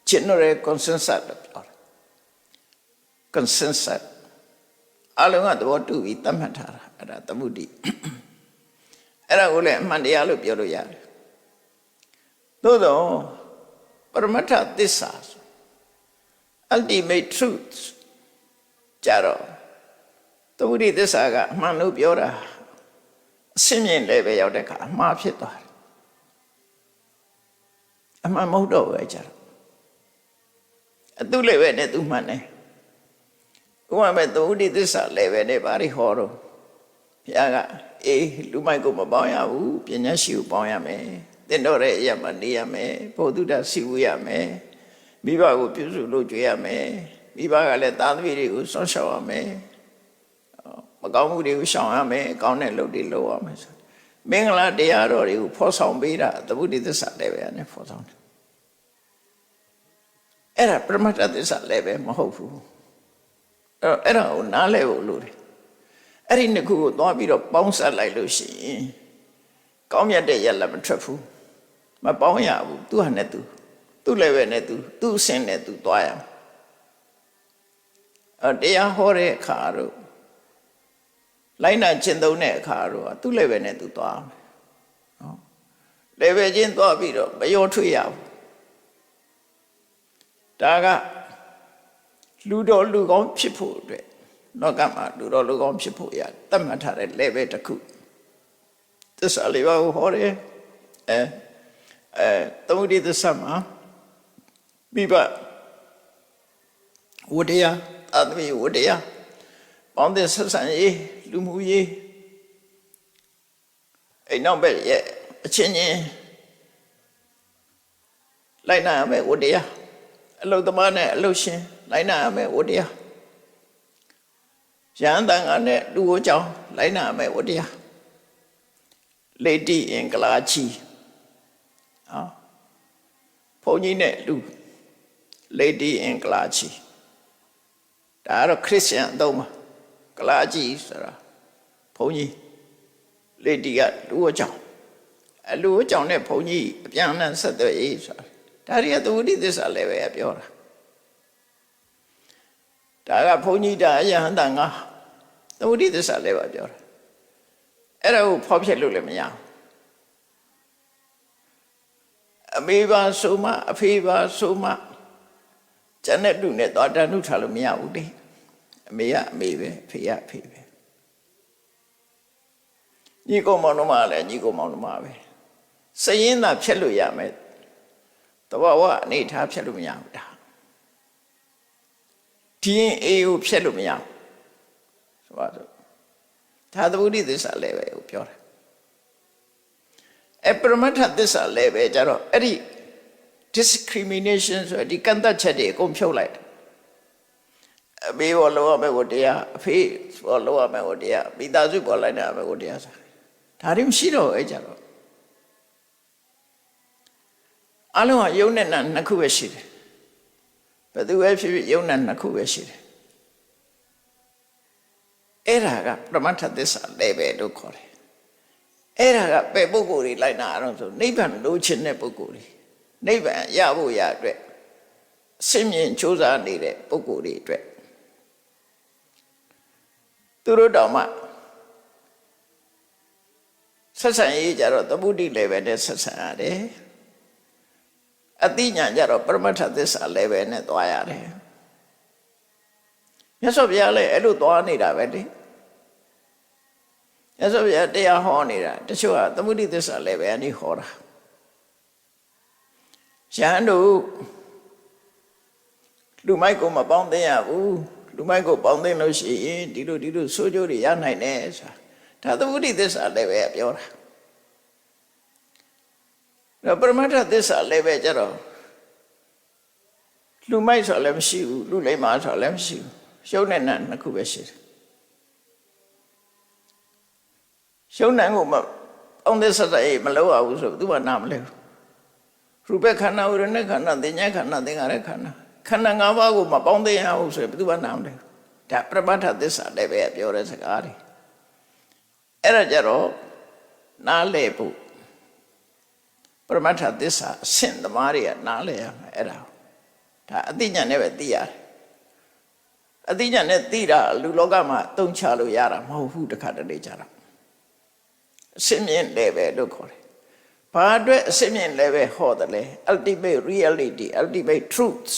general consensus လို့ပြောတာ consensus အလုံးကသဘောတူပြီးသတ်မှတ်ထားတာအဲ့ဒါသမုဒိအဲ့ဒါကိုလည်းအမှန်တရားလို့ပြောလို့ရတယ်သို့သောပရမတ္ထသစ္စာ ultimate truth ကြတော့သမုဒိသစ္စာကအမှန်လို့ပြောတာအစင်းမြင့်လည်းပဲရောက်တဲ့အခါအမှားဖြစ်သွားတယ်အမှန်မဟုတ်တော့ဘူးကြတော့အတုလည်းပဲနဲ့သူမှန်တယ်ဥပမာသမုဒိသစ္စာလည်းပဲနဲ့ဘာတွေဟောတော့ဟ ဘုရားကအေးလူမိုက်ကိုမပေါင်းရဘူးပညာရှိကိုပေါင်းရမယ်သင်တော်တဲ့အရာမှာနေရမယ်ဘုဒ္ဓတာစီဝေးရမယ်မိဘကိုပြုစုလို့ကြွေးရမယ်မိဘကလည်းသားသမီးတွေကိုစောင့်ရှောက်ရမယ်မကောင်းမှုတွေကိုရှောင်ရမယ်ကောင်းတဲ့လုပ်တွေလုပ်ရမယ်ဆိုမင်္ဂလာတရားတော်တွေကိုဖော်ဆောင်ပေးတာသမုဒိသစ္စာလည်းပဲနဲ့ဖော်ဆောင်တယ်အဲ့ဒါပရမတ္ထသစ္စာလည်းပဲမဟုတ်ဘူးအဲ့ဒါကိုနားလဲဖို့လိုတယ်အဲ့ဒီနှစ်ခုကိုသွားပြီးတော့ပေါင်းစပ်လိုက်လို့ရှိရင်ကောင်းမြတ်တဲ့ရလမထွက်ဘူးမပေါင်းရဘူးသူဟာနဲ့သူလည်းပဲနဲ့သူအဆင့်နဲ့သူသွားရအောင်တရားဟောတဲ့အခါတော့လိုက်နာကျင့်သုံးတဲ့အခါတော့သူလည်းပဲနဲ့သူသွားမယ်နော်လည်းပဲချင်းသွားပြီးတော့မရောထွေးရဘူးဒါကလူတော်လူကောင်းဖြစ်ဖို့အတွက်လောကမှာလူတော်လူကောင်းဖြစ်ဖို့ရတတ်မှတ်ထားတဲ့ level တစ်ခုသစ္စာလေးပါးကိုဟောတယ်သမုဒိသစ္စာမှာမိဘဝတ္တရားအတ္တဝတ္တရားပေါင်းတဲ့ဆက်ဆံရေးလူမှုရေးအဲ့နောက်ပဲရဲ့အချင်းချင်းလိုက်နာရမယ်ဝတ္တရားအလုသမားနဲ့အလုရှင်လိုက်နာရမယ်ဝတ္တရားရဟန်းတန်ခါနဲ့လူကိုကြောင်းလိုက်နာရမယ်ဝတ္တရားလေတိအင်္ဂလာချီဘုန်းကြီးနဲ့လူလေတိအင်္ဂလာချီဒါကတော့ခရစ်ယာန်အသုံးပါကလာချီဆိုတာဘုန်းကြီးလေတိကလူကိုကြောင်းလူကိုကြောင်းနဲ့ဘုန်းကြီးအပြန်အလှန်ဆက်သွယ်ရေးဆိုတာဒါရီကသမုဒိသစ္စာလည်းပဲပြောတာဒါကဘုန်းကြီးဒါယဟန္တာငါသမုဒိသစ္စာလည်းပဲပြောတာအဲ့ဒါကိုဖောက်ဖျက်လို့လည်းမရဘူးအမေပါဆိုမှအဖေပါဆိုမှကျန်တဲ့လူနဲ့တော့တန်ထုထားလို့မရဘူးလေအမေကအမေပဲအဖေကအဖေပဲညီကောင်မောင်တို့မှလည်းညီကောင်မောင်တို့မှပဲစရင်သာဖြတ်လို့ရမယ်တဘာဝအနေထားဖြတ်လို့မရဘူးဒါဒီရင်အေးကိုဖြတ်လို့မရဘူးဆိုပါတော့ဒါသမုဒိသစ္စာလည်းပဲကိုပြောတာအပရမတ္ထသစ္စာလည်းပဲကြတော့အဲ့ဒီ discrimination ဆိုဒီကန့်သတ်ချက်တွေအကုန်ဖြုတ်လိုက်တယ်အမေဘောလောရမယ်ကိုတရားအဖေဘောလောရမယ်ကိုတရားမိသားစုပေါ်လိုက်တာမယ်ကိုတရားဆိုတာဒါတွေမရှိတော့အဲ့ကြတော့အလုံးကယုံနဲ့နာနှစ်ခုပဲရှိတယ်ဘယ်သူပဲဖြစ်ဖြစ်ယုံနဲ့နှစ်ခုပဲရှိတယ်အဲ့ဒါကပရမတ္ထသစ္စာလည်းပဲလို့ခေါ်တယ်အဲ့ဒါကပဲပုဂ္ဂိုလ်တွေလိုက်နာအောင်ဆိုနိဗ္ဗာန်လိုချင်တဲ့ပုဂ္ဂိုလ်တွေနိဗ္ဗာန်ရဖို့ရအတွက်အစင်းမြင်ကြိုးစားနေတဲ့ပုဂ္ဂိုလ်တွေအတွက်သူတို့တောင်မှဆက်ဆံရေးကြတော့သမုဒိလည်းပဲနဲ့ဆက်ဆံရတယ်အတိညာကြတော့ပရမတ္ထသစ္စာလည်းပဲနဲ့သွားရတယ်မြတ်စွာဘုရားလည်းအဲ့လိုသွားနေတာပဲလေမြတ်စွာဘုရားတရားဟောနေတာတချို့ကသမုဒိသစ္စာလည်းပဲအနေဟောတာရဟန်းတို့လူမိုက်ကိုမပေါင်းသိရဘူးလူမိုက်ကိုပေါင်းသိလို့ရှိရင်ဒီလိုဆိုးကျိုးတွေရနိုင်တယ်ဆိုတာဒါသမုဒိသစ္စာလည်းပဲပြောတာပရမတ္ထသစ္စာလည်းပဲကြတော့လူမိုက်ဆိုလည်းမရှိဘူးလူလိမ္မာဆိုလည်းမရှိဘူးရှုံးတဲ့နတ်နှစ်ခုပဲရှိတယ်ရှုံးနတ်ကိုမအောင်တဲ့စက်ရေးမလုပ်ရဘူးဆိုသူကနားမလဲဘူးရူပခန္ဓာဝိရဏခန္ဓာသင်ညာခန္ဓာသင်္ခါရခန္ဓာခန္ဓာ၅ပါးကိုမပေါင်းသိရဘူးဆိုရင်ဘယ်သူမှနားမလဲဘူးဒါပရမတ္ထသစ္စာလည်းပဲပြောတဲ့စကားတွေအဲ့ဒါကြတော့နားလဲဖို့ပရမတ္ထသစ္စာအဆင့်သမားတွေကနားလဲရမယ်အဲ့ဒါဒါအသိဉာဏ်နဲ့ပဲသိရတယ်အသိဉာဏ်နဲ့သိတာလူလောကမှာတုံ့ချလို့ရတာမဟုတ်ဘူးတခါတလေကြတာအစစ်မြင့်လည်းပဲလို့ခေါ်တယ်ဘာအတွက်အစစ်မြင့်လည်းပဲဟောတယ်လဲ ultimate reality ultimate truths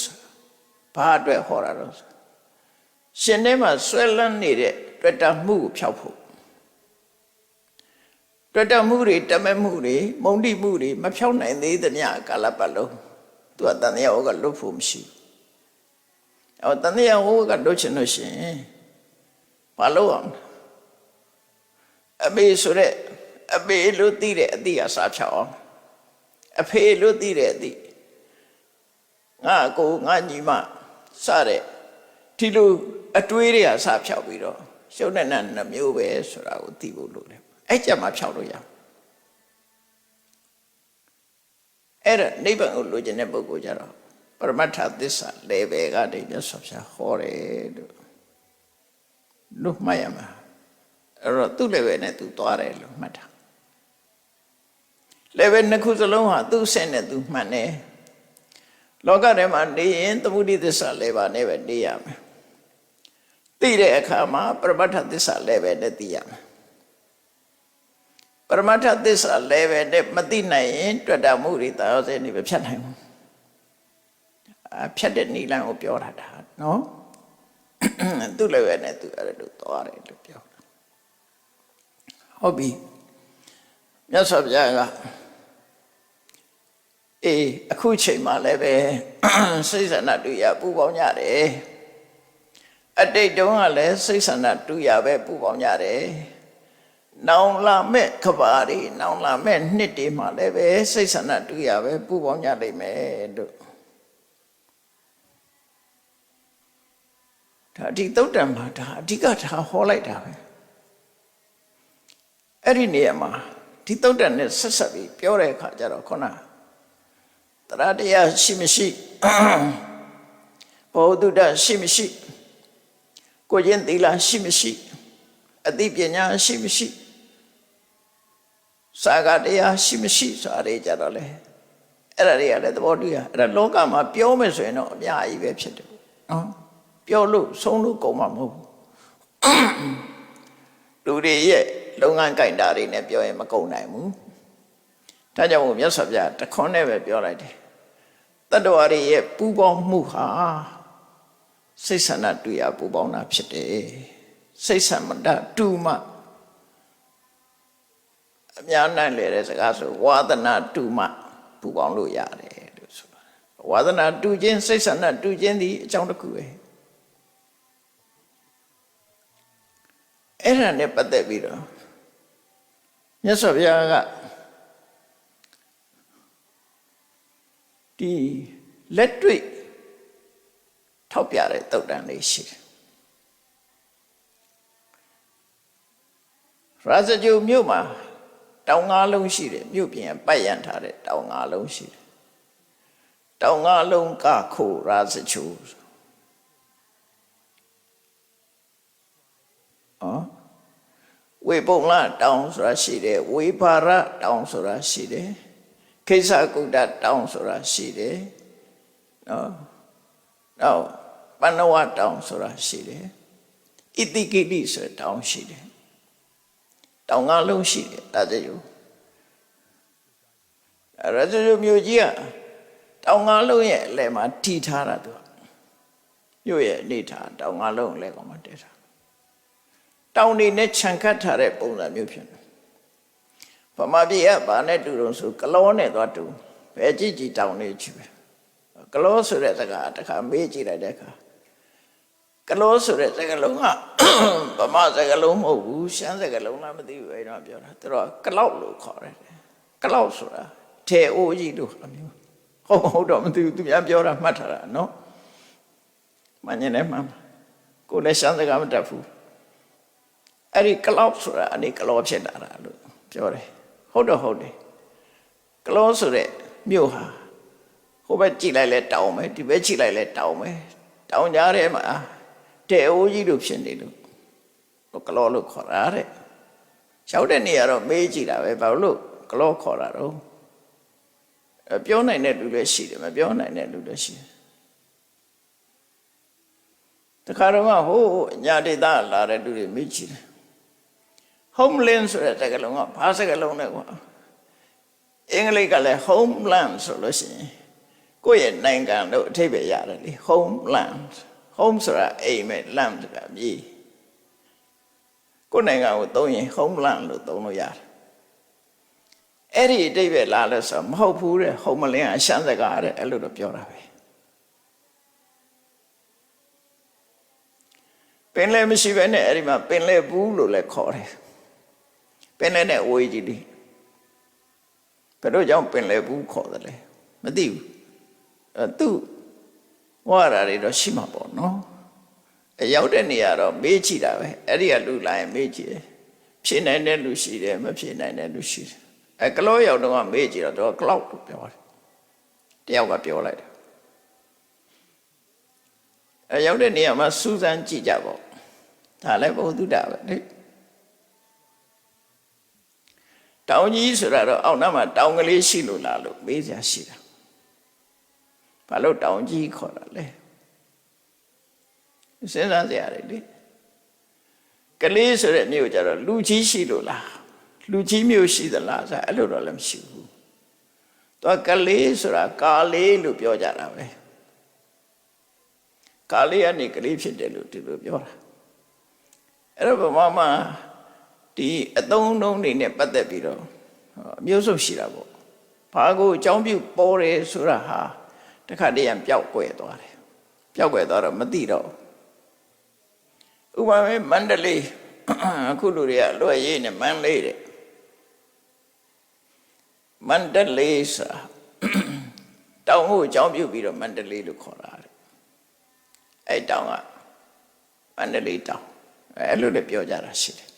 ဘာအတွက်ဟောတာတော့ရှင်ထဲမှာဆွဲလန်းနေတဲ့တွေ့တာမှုကိုဖျောက်ဖို့တွေ့တာမှုတွေတမဲမှုတွေမုန်တိမှုတွေမဖျောက်နိုင်သေးသမျှကာလပတ်လုံးသူကတန်တရားဟောကလွတ်ဖို့မရှိဘူးတန်တရားဟောကလွတ်ချင်လို့ရှိရင်ဘာလို့အောင် အမေဆိုတဲ့အမေလို့သိတဲ့အသိကစားဖြောက်အောင်အဖေလို့သိတဲ့အသိငါကိုငါညီမစတဲ့ဒီလိုအတွေးတွေကစားဖြောက်ပြီးတော့ရှုပ်တဲ့နှမျိုးပဲဆိုတာကိုသိဖို့လိုတယ်အဲ့ကြမှာဖြောက်လို့ရအဲ့ဒါနိဗ္ဗာန်ကိုလိုချင်တဲ့ပုဂ္ဂိုလ်ကြတော့ပရမတ္ထသစ္စာ level ကနေမြတ်စွာဘုရားဟောတယ်လို့မှတ်ရမှာအဲ့တော့သူ့ level နဲ့သူသွားတယ်လို့မှတ်တာ level နှစ်ခုစလုံးဟာသူ့အဆင့်နဲ့သူမှန်တယ်လောကထဲမှာနေရင်သမုဒိသစ္စာ level နဲ့ပဲနေရမယ်သိတဲ့အခါမှာပရမတ္ထသစ္စာ level နဲ့သိရမယ်ပရမတ္ထသစ္စာ level နဲ့မသိနိုင်ရင်တွေ့တာမှုတွေတာယောဇဉ်တွေပဲဖြတ်နိုင်ဘူးဖြတ်တဲ့နိလန်ကိုပြောတာဒါနော်သူ့ level နဲ့သူအဲ့လိုသွားတယ်လို့ပြောတာဟုတ်ပြီမြတ်စွာဘုရားကအခုချိန်မှလည်းပဲစိတ်ဆန္ဒတူရပူပေါင်းကြတယ်အတိတ်တုန်းကလည်းစိတ်ဆန္ဒတူရပဲပူပေါင်းကြတယ်နောင်လာမဲ့ခဘာတွေနောင်လာမဲ့နှစ်တွေမှလည်းပဲစိတ်ဆန္ဒတူရပဲပူပေါင်းကြလိမ့်မယ်လို့ဒါဒီသုတ်တံမှာဒါအဓိကထားဟောလိုက်တာပဲအဲ့ဒီနေရာမှာဒီသုတ်တံနဲ့ဆက်ဆက်ပြီးပြောတဲ့အခါကျတော့ခုနတရားတရားရှိမရှိဘောဓုတ္တရှိမရှိကိုကျင့်သီလရှိမရှိအသိပညာရှိမရှိစာကတရားရှိမရှိဆိုတာတွေကြတော့လေအဲ့ဒါတွေကလည်းသဘောတူရအဲ့ဒါလောကမှာပြောမယ်ဆိုရင်တော့အများကြီးပဲဖြစ်တယ်နော်ပြောလို့ဆုံးလို့ကုန်မှာမဟုတ်ဘူးလူတွေရဲ့လုပ်ငန်းကိုင်တာတွေနဲ့ပြောရင်မကုန်နိုင်ဘူးဒါကြောင့်မို့မြတ်စွာဘုရားတခွန်းနဲ့ပဲပြောလိုက်တယ်တတ္တဝါတွေရဲ့ပူပေါင်းမှုဟာစိတ်ဆန္ဒတူရပူပေါင်းတာဖြစ်တယ်စိတ်ဆန္ဒတူမှအများနိုင်လေတဲ့စကားဆိုဝါဒနာတူမှပူပေါင်းလို့ရတယ်လို့ဆိုတာဝါဒနာတူခြင်းစိတ်ဆန္ဒတူခြင်းဒီအကြောင်းတစ်ခုပဲအဲ့ဒါနဲ့ပတ်သက်ပြီးတော့မြတ်စွာဘုရားကဒီလက်တွေ့ထောက်ပြတဲ့သုတ်တံလေးရှိတယ်ရာဇဂုမြို့မှာတောင်ငါးလုံးရှိတယ်မြို့ပြင်ပတ်ရန်ထားတဲ့တောင်ငါးလုံးရှိတယ်တောင်ငါးလုံးကခိုရာဇဂုဝေပုံလတောင်ဆိုတာရှိတယ်ဝေဘာရတောင်ဆိုတာရှိတယ်ခိစ္ဆကုတ္တတောင်ဆိုတာရှိတယ်နော်နောက်ပဏ္ဏဝတောင်ဆိုတာရှိတယ်ဣတိကိတိဆိုတဲ့တောင်ရှိတယ်တောင်ငါးလုံးရှိတယ်ဒါကြောင့်ရဇဂုမြို့ကြီးကတောင်ငါးလုံးရဲ့အလယ်မှာတည်ထားတာသူမြို့ရဲ့အနေထားတောင်ငါးလုံးအလယ်ကောင်မှာတည်ထားတောင်တွေနဲ့ခြံခတ်ထားတဲ့ပုံစံမျိုးဖြစ်တယ်ဗမာပြည်ကဘာနဲ့တူတော့ဆိုကလောနဲ့သွားတူဘယ်ကြည့်ကြည့်တောင်နေချီပဲကလောဆိုတဲ့စကားတစ်ခါမေးကြည့်လိုက်တဲ့အခါကလောဆိုတဲ့စကားလုံးကဗမာစကားလုံးမဟုတ်ဘူးရှမ်းစကားလုံးလားမသိဘူးအဲ့တော့ပြောတာသူတို့ကလောက်လို့ခေါ်တယ်ကလောက်ဆိုတာထဲအိုးကြီးလို့အမျိုးဟုတ်တော့မသိဘူးသူများပြောတာမှတ်ထားတာနော်မှန်နေတယ်မှန်ကိုလည်းရှမ်းစကားမတတ်ဘူးအဲ့ဒီကလောက်ဆိုတာအနေကလောဖြစ်လာတာလို့ပြောတယ်ဟုတ်တော့ဟုတ်တယ်ကလောဆိုတဲ့မြို့ဟာဟိုဘက်ကြည့်လိုက်လဲတောင်ပဲဒီဘက်ကြည့်လိုက်လဲတောင်ပဲတောင်ကြားထဲမှာတဲအိုးကြီးလို့ဖြစ်နေလို့ကလောလို့ခေါ်တာတဲ့ရောက်တဲ့နေရာတော့မေးကြည့်တာပဲဘာလို့ကလောခေါ်တာတော့ပြောနိုင်တဲ့လူလည်းရှိတယ်မပြောနိုင်တဲ့လူလည်းရှိတယ်တခါတော့ဟိုညာဒေသလာတဲ့လူတွေမေးကြည့်တယ်homeland ဆိုတဲ့စကားလုံးကဘာစကားလုံးလဲကွာအင်္ဂလိပ်ကလည်း homeland ဆိုလို့ရှိရင်ကိုယ့်ရဲ့နိုင်ငံလို့အဓိပ္ပာယ်ရတယ်လေ homeland home ဆိုတာအိမ်ပဲ land ဆိုတာမြေကိုယ့်နိုင်ငံကိုသုံးရင် homeland လို့သုံးလို့ရတယ်အဲ့ဒီအဓိပ္ပာယ်လာလို့ဆိုမဟုတ်ဘူးတဲ့ homeland အရှမ်းစကားတဲ့အဲ့လိုတော့ပြောတာပဲပင်လယ်မရှိဘဲနဲ့အဲ့ဒီမှာပင်လယ်ဘူးလို့လည်းခေါ်တယ် ပင်လယ်နဲ့အဝေးကြီးလေးဘယ်တော့ကြောင့်ပင်လယ်ဘူးခေါ်တယ်လဲမသိဘူးသူဝါရာတွေတော့ရှိမှာပေါ့နော်ရောက်တဲ့နေရာတော့မေးကြည့်တာပဲအဲ့ဒီကလူလာရင်မေးကြည့်တယ်ဖြေနိုင်တဲ့လူရှိတယ်မဖြေနိုင်တဲ့လူရှိတယ်ကလောရောက်တော့မေးကြည့်တော့ကလောက်လို့ပြောတယ်တယောက်ကပြောလိုက်တယ်ရောက်တဲ့နေရာမှာစူးစမ်းကြည့်ကြပေါ့ဒါလည်းဘုသူတ္တပဲလေတောင်ကြီးဆိုတာတော့အောက်နားမှာတောင်ကလေးရှိလို့လားလို့မေးစရာရှိတာဘာလို့တောင်ကြီးခေါ်တာလဲစဉ်းစားစရာလေကလေးဆိုတဲ့မြို့ကြတော့လူကြီးရှိလို့လားလူကြီးမြို့ရှိသလားဆိုအဲ့လိုတော့လည်းမရှိဘူးသူကလေးဆိုတာကာလေးလို့ပြောကြတာပဲကာလေးကနေကလေးဖြစ်တယ်လို့ဒီလိုပြောတာအဲ့တော့ဗမာမှာဒီအသုံးအနှုန်းတွေနဲ့ပတ်သက်ပြီးတော့အမျိုးစုံရှိတာပေါ့ဘာကိုအကြောင်းပြုပေါ်တယ်ဆိုတာဟာတခါတည်းရပျောက်ကွယ်သွားတယ်ပျောက်ကွယ်သွားတော့မသိတော့ဥပမာမန္တလေးအခုလူတွေကလွယ်ရေးနဲ့မန္တလေးတဲ့မန္တလေးဆိုတာတောင်ကိုအကြောင်းပြုပြီးတော့မန္တလေးလို့ခေါ်တာတဲ့အဲ့တောင်ကမန္တလေးတောင်အဲ့လိုလည်းပြောကြတာရှိတယ်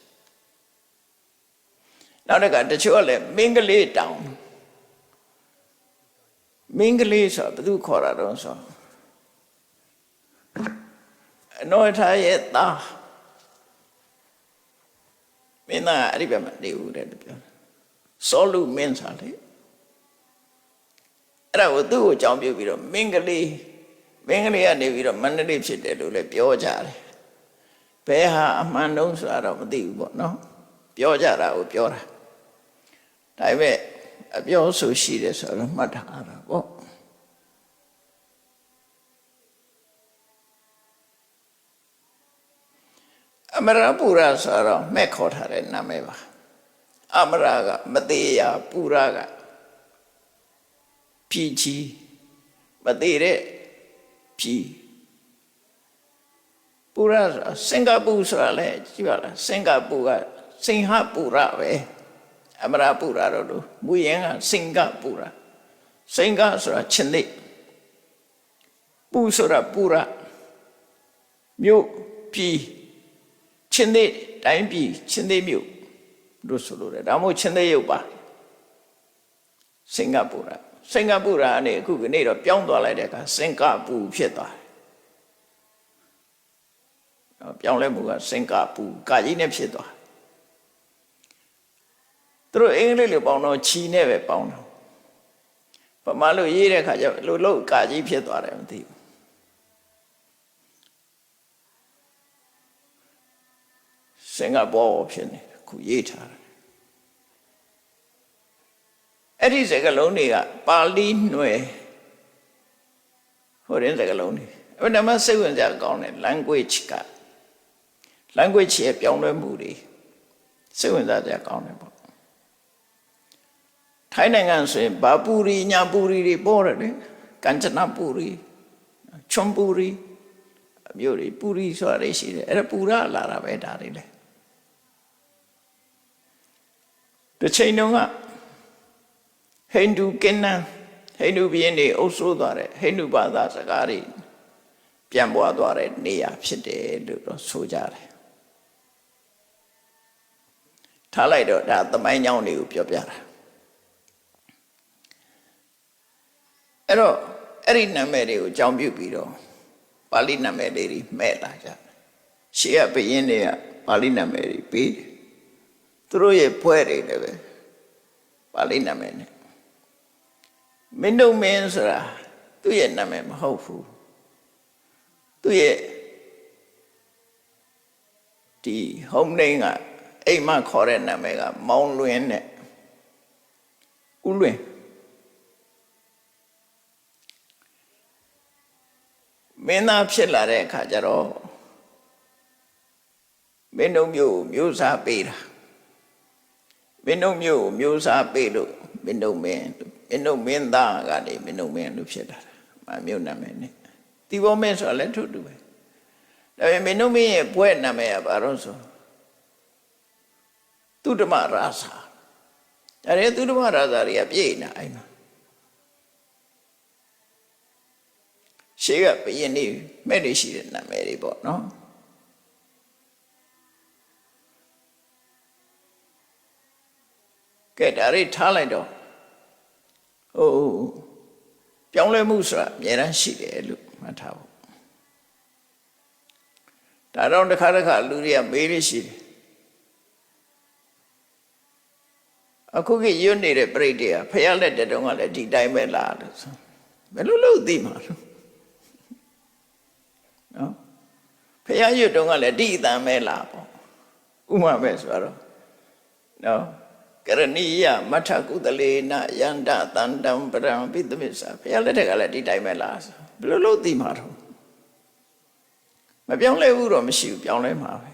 နောက်တစ်ခါတချို့ကလည်းမင်းကလေးတောင်မင်းကလေးဆိုတာဘယ်သူခေါ်တာတော့ဆိုအနောထားရဲ့သားမင်းသားအဲ့ဒီဘက်မှာနေဦးတဲ့ပြောစောလူမင်းစားလေအဲ့ဒါကိုသူ့ကိုအကြောင်းပြုပြီးတော့မင်းကလေးကနေပြီးတော့မန္တလေးဖြစ်တယ်လို့လည်းပြောကြတယ်ဘယ်ဟာအမှန်တုံးဆိုတာတော့မသိဘူးပေါ့နော်ပြောကြတာကိုပြောတာဒါပေမဲ့အပြောဆိုရှိတယ်ဆိုတော့မှတ်ထားတာပေါ့အမရပူရဆိုတော့မဲ့ခေါ်ထားတဲ့နာမည်ပါအမရကမသေးရပူရကဖြီချီမသေးတဲ့ဖြီပူရစင်ကာပူဆိုတာလေကြည့်ပါလားစင်ကာပူကစင်ဟပူရပဲအမရပူရတော့လို့မူရင်ကစင်ကာပူရစင်ကာဆိုတာချင်းသိပူဆိုတာပူရမြို့ဖြီချင်းသိတိုင်းပြည်ချင်းသိမြို့လို့ဆိုလို့တယ်ဒါမှမဟုတ်ချင်းသိရုပ်ပါစင်ကာပူရအနေအခုကနေတော့ပြောင်းသွားလိုက်တဲ့အခါစင်ကာပူဖြစ်သွားတယ်ပြောင်းလဲမှုကစင်ကာပူကာကြီးနဲ့ဖြစ်သွားသူတို့အင်္ဂလိပ်လိုပေါင်းတော့ချီနဲ့ပဲပေါင်းတော့ဗမာလိုရေးတဲ့အခါကျလို့ကာကြီးဖြစ်သွားတယ်မသိဘူးစင်ကာပူဖြစ်နေခုရေးထားတယ်အဲ့ဒီစကားလုံးတွေကပါဠိနွယ်ဟိုရင်းစကားလုံးတွေအဲ့ဒါမှစိတ်ဝင်စားကောင်းတယ် language ရဲ့ပြောင်းလဲမှုတွေစိတ်ဝင်စားကြကောင်းတယ်ပေါ့ထိုင်းနိုင်ငံဆိုရင်ဘာပူရီညာပူရီတွေပေါ်တယ်လေကঞ্ချနပူရီချွန်ပူရီအမျိုးတွေပူရီဆိုတာရှိတယ်အဲ့ဒါပူရလာတာပဲဒါတွေလေတစ်ချိန်တုန်းကဟိန္ဒူကင်းနန်းဟိန္ဒူဘုရင်တွေအုပ်စိုးသွားတဲ့ဟိန္ဒူဘာသာစကားတွေပြန်ပွားသွားတဲ့နေရာဖြစ်တယ်လို့တော့ဆိုကြတယ်ထားလိုက်တော့ဒါသမိုင်းကြောင်းတွေကိုပြောပြတာအဲ့တော့အဲ့ဒီနာမည်တွေကိုအကြောင်းပြုပြီးတော့ပါဠိနာမည်တွေမဲ့လာကြတယ်ရှေးကဘုရင်တွေကပါဠိနာမည်တွေပေးတယ်သူတို့ရဲ့ဖွဲ့တွေလည်းပဲပါဠိနာမည်နဲ့မင်းတို့မင်းဆိုတာသူ့ရဲ့နာမည်မဟုတ်ဘူးသူ့ရဲ့ဒီ home name ကအိမ်မခေါ်တဲ့နာမည်ကမောင်လွင်နဲ့ဦးလွင်မင်းသားဖြစ်လာတဲ့အခါကျတော့မင်းတို့မျိုးစားပေးတာမင်းတို့မျိုးစားပေးလို့မင်းတို့မင်းသားကနေမင်းတို့မင်းလို့ဖြစ်လာတာမြို့နာမည်နဲ့တီဘောမင်းဆိုတာလည်းထို့တူပဲဒါပေမဲ့မင်းတို့မင်းရဲ့ဘွဲ့နာမည်ကဘာလို့ဆို သူဓမ္မရာဇာအဲ့ဒီသူဓမ္မရာဇာတွေကပြည့်နေအဲ့မှာရှေးကဘယင်းနေမဲ့နေရှိတဲ့နာမည်တွေပေါ့နော်ကဲဒါတွေထားလိုက်တော့ပြောင်းလဲမှုဆိုတာအများအားရှိတယ်လို့မှတ်ထားဖို့ဒါတော့တစ်ခါလူတွေကမေးလို့ရှိတယ်အခုကရွတ်နေတဲ့ပြိတ္တကဖះလက်တဲ့တုန်းကလည်းဒီတိုင်းပဲလားလို့ဆိုဘယ်လိုလုပ်သိမှာလို့နော်ဖះရွတ်တုန်းကလည်းဒီအတန်ပဲလားပေါ့ဥမာပဲဆိုတော့နော်ကရဏီယမထကုသလေနယန္တတန္တံပရံပိသမစ္ဆာဖះလက်တဲ့ကလည်းဒီတိုင်းပဲလားဆိုဘယ်လိုလုပ်သိမှာတော့မပြောင်းလဲဘူးတော့မရှိဘူးပြောင်းလဲမှာပဲ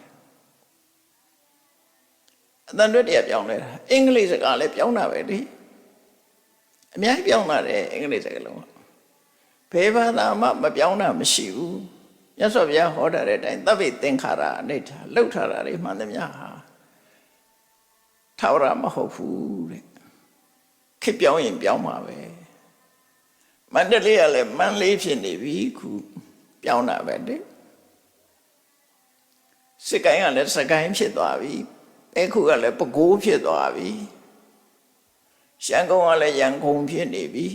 အတန်တွဲတရားပြောင်းလဲတာအင်္ဂလိပ်စကားလည်းပြောင်းတာပဲလေအများကြီးပြောင်းလာတယ်အင်္ဂလိပ်စကားလုံးဘယ်ဘာသာမှမပြောင်းတာမရှိဘူးမြတ်စွာဘုရားဟောတာတဲ့အတိုင်းသဗ္ဗေသင်္ခါရအနိဋ္ဌလှုပ်ထားတာတွေမှန်သမျှဟာထာဝရမဟုတ်ဘူးတဲ့ခေတ်ပြောင်းရင်ပြောင်းမှာပဲမန္တလေးကလည်းမန္တလေးဖြစ်နေပြီခုပြောင်းတာပဲလေစစ်ကိုင်းကလည်းစကိုင်းဖြစ်သွားပြီအခုကလည်းပဲခူးဖြစ်သွားပြီရှမ်းကုန်းကလည်းရန်ကုန်ဖြစ်နေပြီ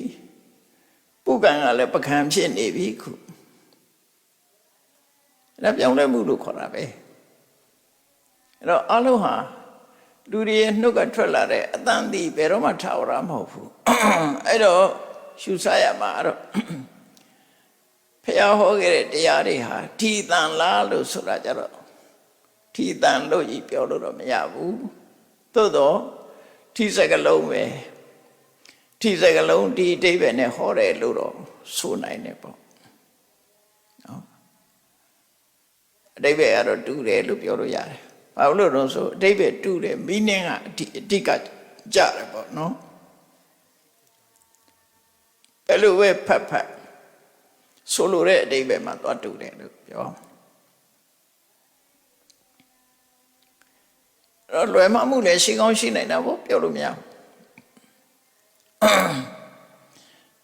ပုဂံကလည်းပကံဖြစ်နေပြီခုအဲ့ဒါပြောင်းလဲမှုလို့ခေါ်တာပဲအဲ့တော့အလုံးဟာလူတွေနှုတ်ကထွက်လာတဲ့အတန်တီဘယ်တော့မှထာဝရမဟုတ်ဘူးအဲ့တော့ရှုစားရမှာအဲ့တော့ဖះဟောခဲ့တဲ့တရားတွေဟာဒီတန်လားလို့ဆိုတာကြတော့ထီတန်လို့ကြီးပြောလို့တော့မရဘူးသို့တော့ထီစကလုံးပဲထီစကလုံးဒီအဓိပ္ပာယ်နဲ့ဟောတယ်လို့တော့ဆိုနိုင်တယ်ပေါ့နော်အဓိပ္ပာယ်ကတော့တူတယ်လို့ပြောလို့ရတယ်ဘာလို့လဲဆိုအဓိပ္ပာယ်တူတယ် meaning ကအဓိကကြတယ်ပေါ့နော်ဘယ်လိုပဲဖတ်ဆိုလိုတဲ့အဓိပ္ပာယ်မှာသွားတူတယ်လို့ပြောလွယ်မှားမှုလည်းရှိကောင်းရှိနိုင်တာပေါ့ပြောလို့မရဘူး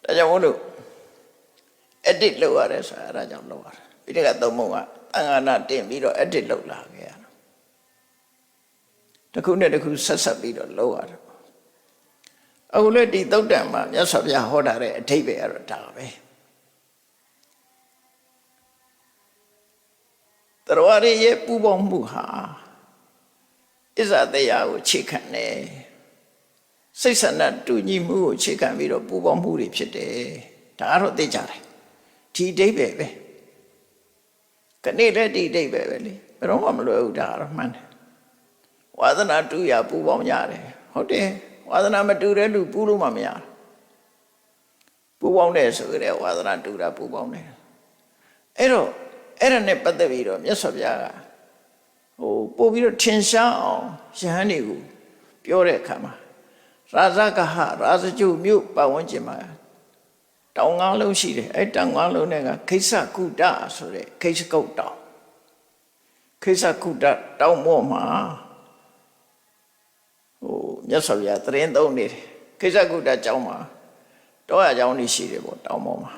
ဒါကြောင့်မို့လို့ edit လုပ်ရတယ်ဆိုတာအဲဒါကြောင့်လုပ်ရတယ်ပြီးတဲ့ကသုံးပုံကအင်္ဂါနာတင်ပြီးတော့ edit လုပ်လာခဲ့ရတာတစ်ခုနဲ့တစ်ခုဆက်ဆက်ပြီးတော့လုပ်ရတယ်အခုလည်းဒီသုတ်တံမှာမြတ်စွာဘုရားဟောတာတဲ့အဓိပ္ပာယ်ကတော့ဒါပဲတရားရည်ရဲ့ပူပေါင်းမှုဟာဣဇာတရားကိုခြေခံတယ်စိတ်ဆန္ဒတူညီမှုကိုခြေခံပြီးတော့ပူပေါင်းမှုတွေဖြစ်တယ်ဒါကတော့သိကြတယ်ဒီအဓိပ္ပာယ်ပဲခဏလေးဒီအဓိပ္ပာယ်ပဲလေဘယ်တော့မှမလွယ်ဘူးဒါကတော့မှန်တယ်ဝါသနာတူရပူပေါင်းရတယ်ဟုတ်တယ်ဝါသနာမတူတဲ့လူပူလို့မှမရပူပေါင်းတယ်ဆိုကြတဲ့ဝါသနာတူတာပူပေါင်းတယ်အဲ့တော့အဲ့ဒါနဲ့ပတ်သက်ပြီးတော့မြတ်စွာဘုရားကပို့ပြီးတော့ထင်ရှားအောင်ယဟန်တွေကိုပြောတဲ့အခါမှာရာဇဂဟရာဇကျုမြို့ပတ်ဝန်းကျင်မှာတောင်ငါးလုံးရှိတယ်အဲ့တောင်ငါးလုံးနဲ့ကခိစ္စကုတဆိုတဲ့ခိစ္စကုတ်တောင်ခိစ္စကုတတောင်ပေါ်မှာမြတ်စွာဘုရားသရင်သုံးနေတယ်ခိစ္စကုတကျောင်းမှာတောရကျောင်းကြီးရှိတယ်ပေါ့တောင်ပေါ်မှာ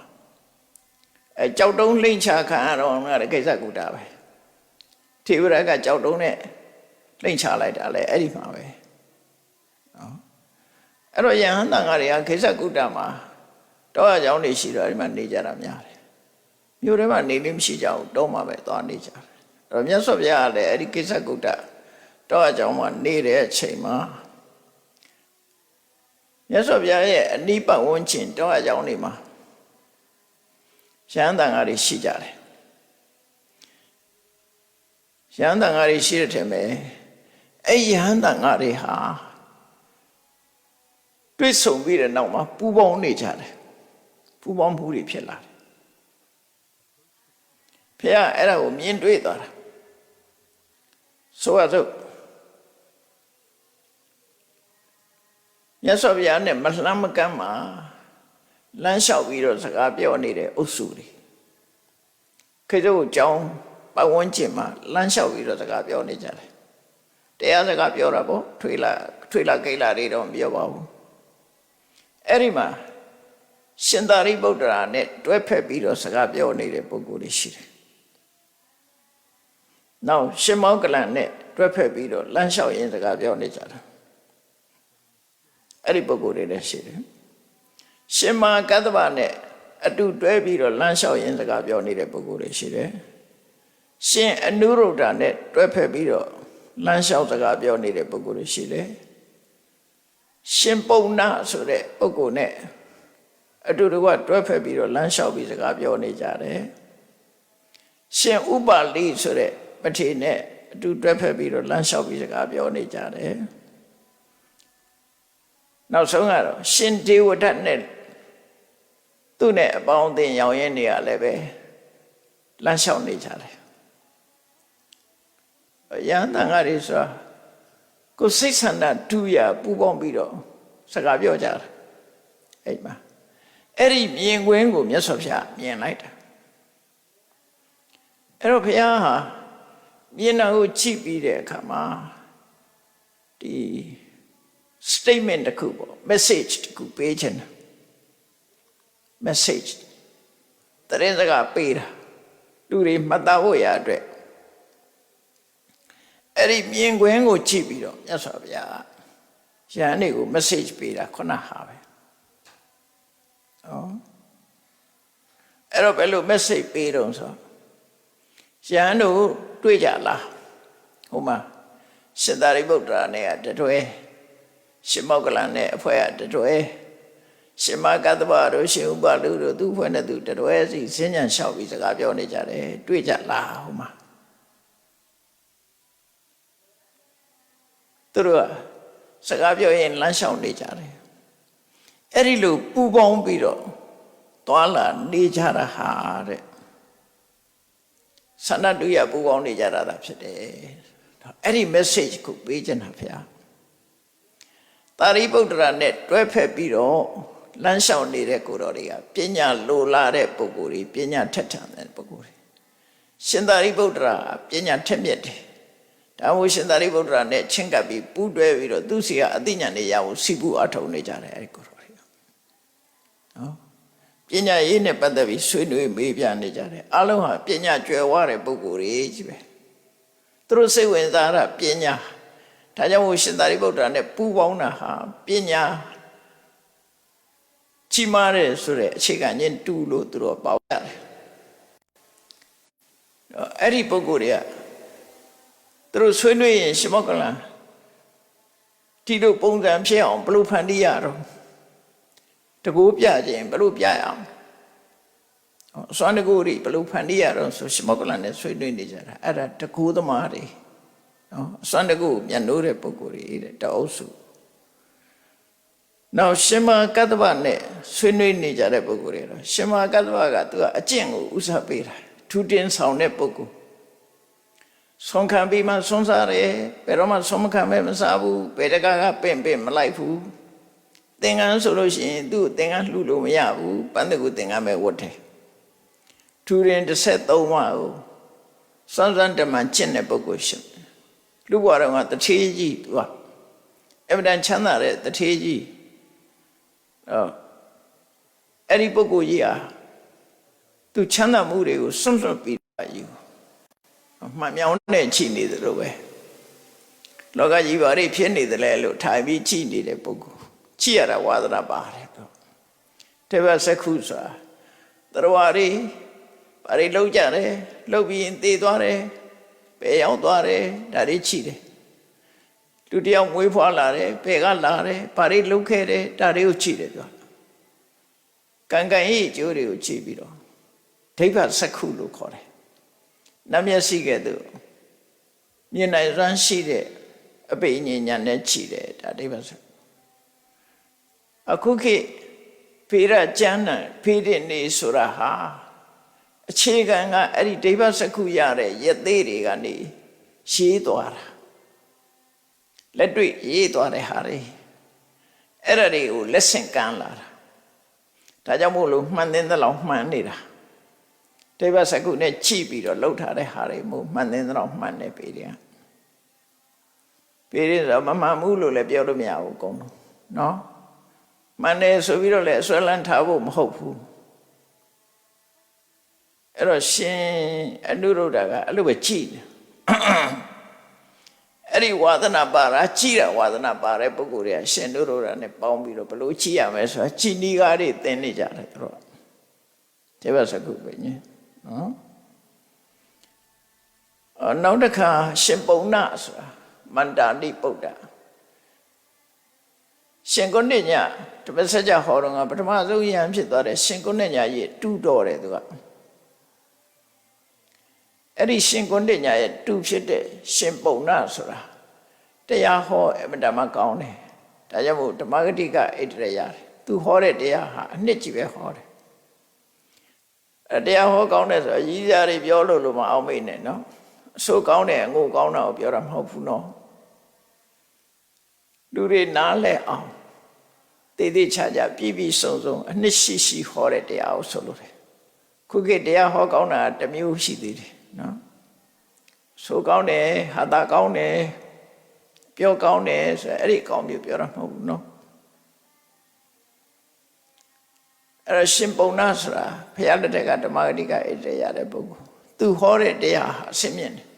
အဲကြောက်တုံးလိမ့်ချခံရတော့ငါတဲ့ခိစ္စကုတပဲထေဝရကကြောက်တုံးနဲ့လိမ့်ချလိုက်တာလေအဲ့ဒီမှာပဲနော်အဲ့တော့ယဟန်တန်ဃာတွေကခိစ္စကုတမှာတောရကျောင်းတွေရှိတော့ဒီမှာနေကြတာများတယ်မြို့ထဲမှာနေလို့မရှိကြဘူးတောမှာပဲသွားနေကြတယ်အဲ့တော့မြတ်စွာဘုရားကလည်းအဲ့ဒီခိစ္စကုတတောရကျောင်းမှာနေတဲ့အချိန်မှာမြတ်စွာဘုရားရဲ့အနိပတ်ဝန်းကျင်တောရကျောင်းတွေမှာယဟန်တန်ဃာတွေရှိကြတယ်ယဟန်တန်ဃာတွေရှိတဲ့ထဲမှာအဲ့ယဟန်တန်ဃာတွေဟာတွေ့ဆုံပြီးတဲ့နောက်မှာပူပေါင်းနေကြတယ်ပူပေါင်းမှုတွေဖြစ်လာတယ်ဖခင်အဲ့ဒါကိုမြင်တွေ့သွားတာဆိုရစို့မြတ်စွာဘုရားနဲ့မလှမ်းမကမ်းမှာလမ်းလျှောက်ပြီးတော့စကားပြောနေတဲ့အုပ်စုတွေခေတ္တကိုကြောင်းပတ်ဝန်းကျင်မှာလမ်းလျှောက်ပြီးတော့စကားပြောနေကြတယ် တရားစကားပြောတာပေါ့ထွေလာကိလာတွေတော့မပြောပါဘူးအဲ့ဒီမှာရှင်သာရိပုတ္တရာနဲ့တွဲဖက်ပြီးတော့စကားပြောနေတဲ့ပုဂ္ဂိုလ်တွေရှိတယ်နောက်ရှင်မောကလန်နဲ့တွဲဖက်ပြီးတော့လမ်းလျှောက်ရင်းစကားပြောနေကြတာအဲ့ဒီပုဂ္ဂိုလ်တွေလည်းရှိတယ်ရှင်မကတ္တဗနဲ့အတူတွဲပြီးတော့လမ်းလျှောက်ရင်းစကားပြောနေတဲ့ပုဂ္ဂိုလ်တွေရှိတယ်ရှင်အနုရုဒ္ဓနဲ့တွဲဖက်ပြီးတော့လမ်းလျှောက်စကားပြောနေတဲ့ပုဂ္ဂိုလ်တွေရှိတယ်ရှင်ပုံနာဆိုတဲ့ပုဂ္ဂိုလ်နဲ့အတူတကွတွဲဖက်ပြီးတော့လမ်းလျှောက်ပြီးစကားပြောနေကြတယ်ရှင်ဥပါလိဆိုတဲ့ပထေနဲ့အတူတွဲဖက်ပြီးတော့လမ်းလျှောက်ပြီးစကားပြောနေကြတယ်နောက်ဆုံးကတော့ရှင်ဒေဝဒတ်နဲ့သူ့နဲ့အပေါင်းအသင်းရောင်ရင်းနေရလည်းပဲလမ်းလျှောက်နေကြတယ်ယန္တန်ကတွေဆိုတာကိုယ်စိတ်ဆန္ဒတူရပူပေါင်းပြီးတော့စကားပြောကြတယ်အဲ့မှာအဲ့ဒီမြင်ကွင်းကိုမြတ်စွာဘုရားမြင်လိုက်တာအဲ့တော့ဘုရားဟာမြင်တာကိုကြည့်ပြီးတဲ့အခါမှာဒီ statement တစ်ခုပေါ့ message တစ်ခုပေးခြင်း message တရင်စကားပေးတာလူတွေမှတ်သားဖို့ရအတွက်အဲ့ဒီမြင်ကွင်းကိုကြည့်ပြီးတော့မြတ်စွာဘုရားယဟန်တွေကို message ပေးတာခုနဟာပဲအဲ့တော့ဘယ်လို message ပေးတော့ဆိုယဟန်တို့တွေ့ကြလားဟိုမှာရှင်သာရိပုတ္တရာနဲ့တတွဲရှင်မောကလန်နဲ့အဖွဲ့ကတတွဲရှင်မကတ္တဗတို့ရှင်ဥပါလုတို့သူ့ဖွဲ့နဲ့သူတတွဲစီစဉ္ညာလျှောက်ပြီးစကားပြောနေကြတယ်တွေ့ကြလားဟိုမှာသူတို့ကစကားပြောရင်လမ်းလျှောက်နေကြတယ်အဲ့ဒီလိုပူပေါင်းပြီးတော့သွာလာနေကြတာဟာတဲ့ဆန္ဒတူရပူပေါင်းနေကြတာဖြစ်တယ်အဲ့ဒီ message ကိုပေးချင်တာဗျာသာရိပုတ္တရာနဲ့တွဲဖက်ပြီးတော့လမ်းလျှောက်နေတဲ့ကိုတော်တွေကပညာလိုလားတဲ့ပုဂ္ဂိုလ်တွေပညာထက်ထန်တဲ့ပုဂ္ဂိုလ်တွေရှင်သာရိပုတ္တရာပညာထက်မြက်တယ်ဒါမို့ရှင်သာရိပုတ္တရာနဲ့ချင်းကပ်ပြီးပူးတွဲပြီးတော့သူစီကအသိဉာဏ်တွေရဖို့စီပူအထောက်နေကြတယ်အဲ့ဒီကိုတော်တွေနော်ပညာရေးနဲ့ပတ်သက်ပြီးဆွေးနွေးမေးပြနေကြတယ်အလုံးဟာပညာကျွယ်ဝတဲ့ပုဂ္ဂိုလ်တွေကြီးပဲသူတို့စိတ်ဝင်စားတာပညာဒါကြောင့်မို့ရှင်သာရိပုတ္တရာနဲ့ပူးပေါင်းတာဟာပညာကြီးမားတဲ့ဆိုတဲ့အခြေခံချင်းတူလို့သူတို့ပေါက်ရတယ်အဲ့ဒီပုဂ္ဂိုလ်တွေကသူတို့ဆွေးနွေးရင်ရှင်မောကလန်ဒီလိုပုံစံဖြစ်အောင်ဘယ်လိုဖန်တီးရတော့တကူပြခြင်းဘယ်လိုပြရအောင်စွမ်းတကူတွေဘယ်လိုဖန်တီးရတော့ဆိုရှင်မောကလန်နဲ့ဆွေးနွေးနေကြတာအဲ့ဒါတကူသမားတွေနော်စွမ်းတကူမျက်နှိုးတဲ့ပုဂ္ဂိုလ်တွေတဲ့တအုပ်စုနောက်ရှင်မကတ္တဗနဲ့ဆွေးနွေးနေကြတဲ့ပုဂ္ဂိုလ်တွေတော့ရှင်မကတ္တဗကသူကအကျင့်ကိုဥစားပေးတာထူတင်ဆောင်တဲ့ပုဂ္ဂိုလ်ဆုံးခံပြီးမှဆုံးစားတယ်ဘယ်တော့မှဆုံးမခံမဲမစားဘူးဘယ်တကားကပင့်မလိုက်ဘူးသင်္ကန်းဆိုလို့ရှိရင်သူ့သင်္ကန်းလှူလို့မရဘူးပန်းတကူသင်္ကန်းပဲဝတ်တယ်ထူရင်13ဝါကိုစွမ်းစွမ်းတမန်ကျင့်တဲ့ပုဂ္ဂိုလ်ရှင်လူဘဝတော်ကတထေးကြီးသူကအမှန်တန်ချမ်းသာတဲ့တထေးကြီးအဲ့ဒီပုဂ္ဂိုလ်ကြီးဟာသူချမ်းသာမှုတွေကိုစွန့်လွတ်ပြီးယူမှန်မြောင်နဲ့ချိနေတယ်လို့ပဲလောကကြီးဘာတွေဖြစ်နေတယ်လဲလို့ထိုင်ပြီးချိနေတဲ့ပုဂ္ဂိုလ်ချိရတာဝါဒနာပါတယ်တေဘစက္ခုဆိုတာတရားတွေဘာတွေလောက်ကြတယ်လောက်ပြီးရင်သေသွားတယ်ဘယ်ရောက်သွားတယ်ဒါတွေချိတယ်လူတယောက်မွေးဖွားလာတယ်ဘယ်ကလာတယ်ဘာတွေလုပ်ခဲ့တယ်ဒါတွေကိုချိတယ်ပြောကံကံရဲ့အကျိုးတွေကိုချိပြီးတော့ဒိဗ္ဗစက္ခုလို့ခေါ်တယ်နတ်မျက်စိကဲ့သို့မြင်နိုင်စွမ်းရှိတဲ့အပိဉ္ဉာဏ်နဲ့ခြိတယ်ဒါဒိဗ္ဗစက္ခုအခုခေတ်ဖေရကျမ်းနဲ့ဖေးတဲ့နေဆိုတာဟာအခြေခံကအဲ့ဒီဒိဗ္ဗစက္ခုရတဲ့ရသေးတွေကနေရေးသွားတာလက်တွေ့ရေးသွားတဲ့ဟာတွေအဲ့ဒါတွေကိုလက်ဆင့်ကမ်းလာတာဒါကြောင့်မို့လို့မှန်တဲ့လောက်မှန်နေတာဒိဗ္ဗစက္ခုနဲ့ကြည့်ပြီးတော့လှုပ်ထားတဲ့ဟာတွေမို့မှန်တဲ့လောက်မှန်နေပြီတဲ့ ပေရင်ဆိုမမှန်ဘူးလို့လည်းပြောလို့မရဘူးအကုန်လုံးနော်မှန်တယ်ဆိုပြီးတော့လည်းအစွဲလန်းထားဖို့မဟုတ်ဘူးအဲ့တော့ရှင်အနုရုဒ္ဓကအဲ့လိုပဲကြည်တယ်အဲ့ဒီဝါဒနာပါတာကြည်တာဝါဒနာပါတဲ့ပုဂ္ဂိုလ်တွေကရှင်အနုရုဒ္ဓနဲ့ပေါင်းပြီးတော့ဘလို့ကြည်ရမယ်ဆိုတာကြည်နီးကားတွေသင်နေကြတယ်တို့ဒီဘက်စကုပဲညနော်နောက်တစ်ခါရှင်ပုံနာဆိုတာမန္တာတိပုဒ္ဒရှင်ကုဏ္ဏညတပည့်ဆက်ကြဟောတော့ကပထမဆုံးယဟန်ဖြစ်သွားတဲ့ရှင်ကုဏ္ဏညရဲ့တူတော်တယ်သူကအဲ့ဒီရှင်ကုဏ္ဏညရဲ့တူဖြစ်တဲ့ရှင်ပုံနာဆိုတာတရားဟောအမတမကောင်းတယ်ဒါကြောင့်မို့ဓမ္မဂတိကဣတရရတယ်သူဟောတဲ့တရားဟာအနှစ်ကြီးပဲဟောတယ်တရားဟောကောင်းတယ်ဆိုတော့ရည်စားတွေပြောလို့မအောင်မိနဲ့နော်အဆိုးကောင်းတယ်အငိုကောင်းတာကိုပြောတာမဟုတ်ဘူးနော်လူတွေနားလဲအောင်တည်တည်ချာချာပြည့်ပြည့်စုံစုံအနှစ်ရှိရှိဟောတဲ့တရားကိုဆိုလို့တယ်ခုခေတ်တရားဟောကောင်းတာတစ်မျိုးရှိသေးတယ်နော်ဆိုကောင်းတယ်ဟာတာကောင်းတယ်ပြောကောင်းတယ်ဆိုအဲ့ဒီကောင်းမျိုးပြောတာမဟုတ်ဘူးနော်အဲ့ရှင်ပုံနာဆိုတာဘုရားလက်ထက်ကဓမ္မဂတိကဣတရတဲ့ပုဂ္ဂိုလ်သူဟောတဲ့တရားဟာအရှင်းမြင့်တယ်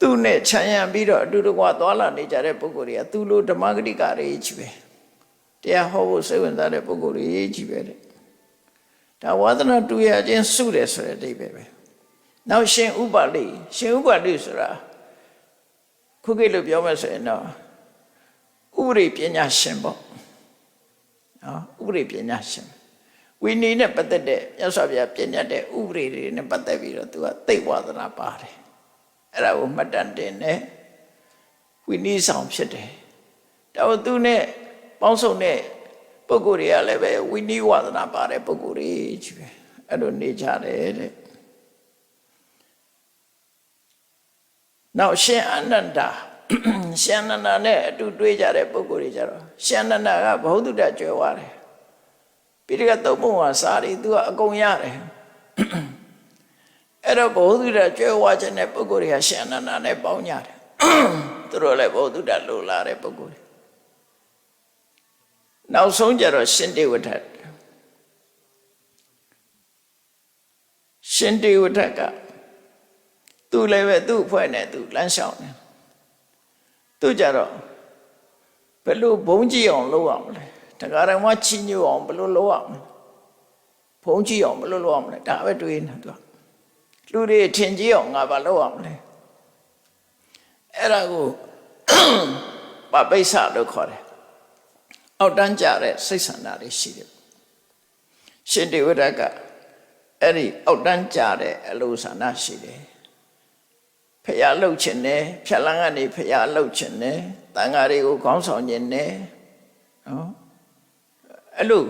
သူနဲ့ခြံရံပြီးတော့အတူတကွာသွားလာနေကြတဲ့ပုဂ္ဂိုလ်တွေကသူလိုဓမ္မဂတိကတွေကြီးပဲတရားဟောဖို့စိတ်ဝင်စားတဲ့ပုဂ္ဂိုလ်တွေကြီးပဲတဲ့ဒါဝါသနာတူရခြင်းစုတယ်ဆိုတဲ့အဓိပ္ပာယ်ပဲနောက်ရှင်ဥပါလိဆိုတာခုခေတ်လို့ပြောမယ်ဆိုရင်တော့ဥပရိပညာရှင်ပေါ့နော်ဥပရိပညာရှင်ဝိနည်းနဲ့ပတ်သက်တဲ့မြတ်စွာဘုရားပြညတ်တဲ့ဥပရိတွေနဲ့ပတ်သက်ပြီးတော့သူကသိဝါဒနာပါတယ်အဲ့ဒါကိုမှတ်တမ်းတင်တယ်ဝိနည်းဆောင်ဖြစ်တယ်ဒါကိုသူနဲ့ပေါင်းစုံတဲ့ပုဂ္ဂိုလ်တွေကလည်းပဲဝိနည်းဝါဒနာပါတဲ့ပုဂ္ဂိုလ်တွေကြီးပဲအဲ့လိုနေကြတယ်တဲ့နောက်ရှင်အနန္ဒာရှင်အနန္ဒာနဲ့အတူတွေ့ကြတဲ့ပုဂ္ဂိုလ်တွေကြတော့ရှင်အနန္ဒာကဘ ഹു တုတ္တကျွယ်ဝတယ်ပိဋကသုံးပုံဟာစာရီသူကအကုန်ရတယ်အဲ့တော့ဘ ഹു တုတ္တကျွယ်ဝခြင်းတဲ့ပုဂ္ဂိုလ်တွေကရှင်အနန္ဒာနဲ့ပေါင်းကြတယ်သူတို့လည်းဘ ഹു တုတ္တလိုလာတဲ့ပုဂ္ဂိုလ်တွေနောက်ဆုံးကြတော့ရှင်တေဝထကသူလည်းပဲသူ့အဖွဲ့နဲ့သူလမ်းလျှောက်တယ်သူကြတော့ဘယ်လိုဘုံကြည့်အောင်လုပ်အောင်လဲတရားတော်မှာချီးညိုအောင်ဘယ်လိုလုပ်အောင်လဲဘုံကြည့်အောင်ဘယ်လိုလုပ်အောင်လဲဒါပဲတွေးနေသူလူတွေထင်ကြီးအောင်ငါဘာလုပ်အောင်လဲအဲ့ဒါကိုပပိစ္ဆလို့ခေါ်တယ်အောက်တန်းကြတဲ့စိတ်ဆန္ဒတွေရှိတယ်ရှင်တေဝရကအဲ့ဒီအောက်တန်းကြတဲ့အလိုဆန္ဒရှိတယ်ဖျားလှုပ်ခြင်းနဲ့ဖြတ်လန်းကနေဖျားလှုပ်ခြင်းနဲ့တန်ဃာတွေကိုခေါင်းဆောင်ခြင်းနဲ့နော်အဲ့လို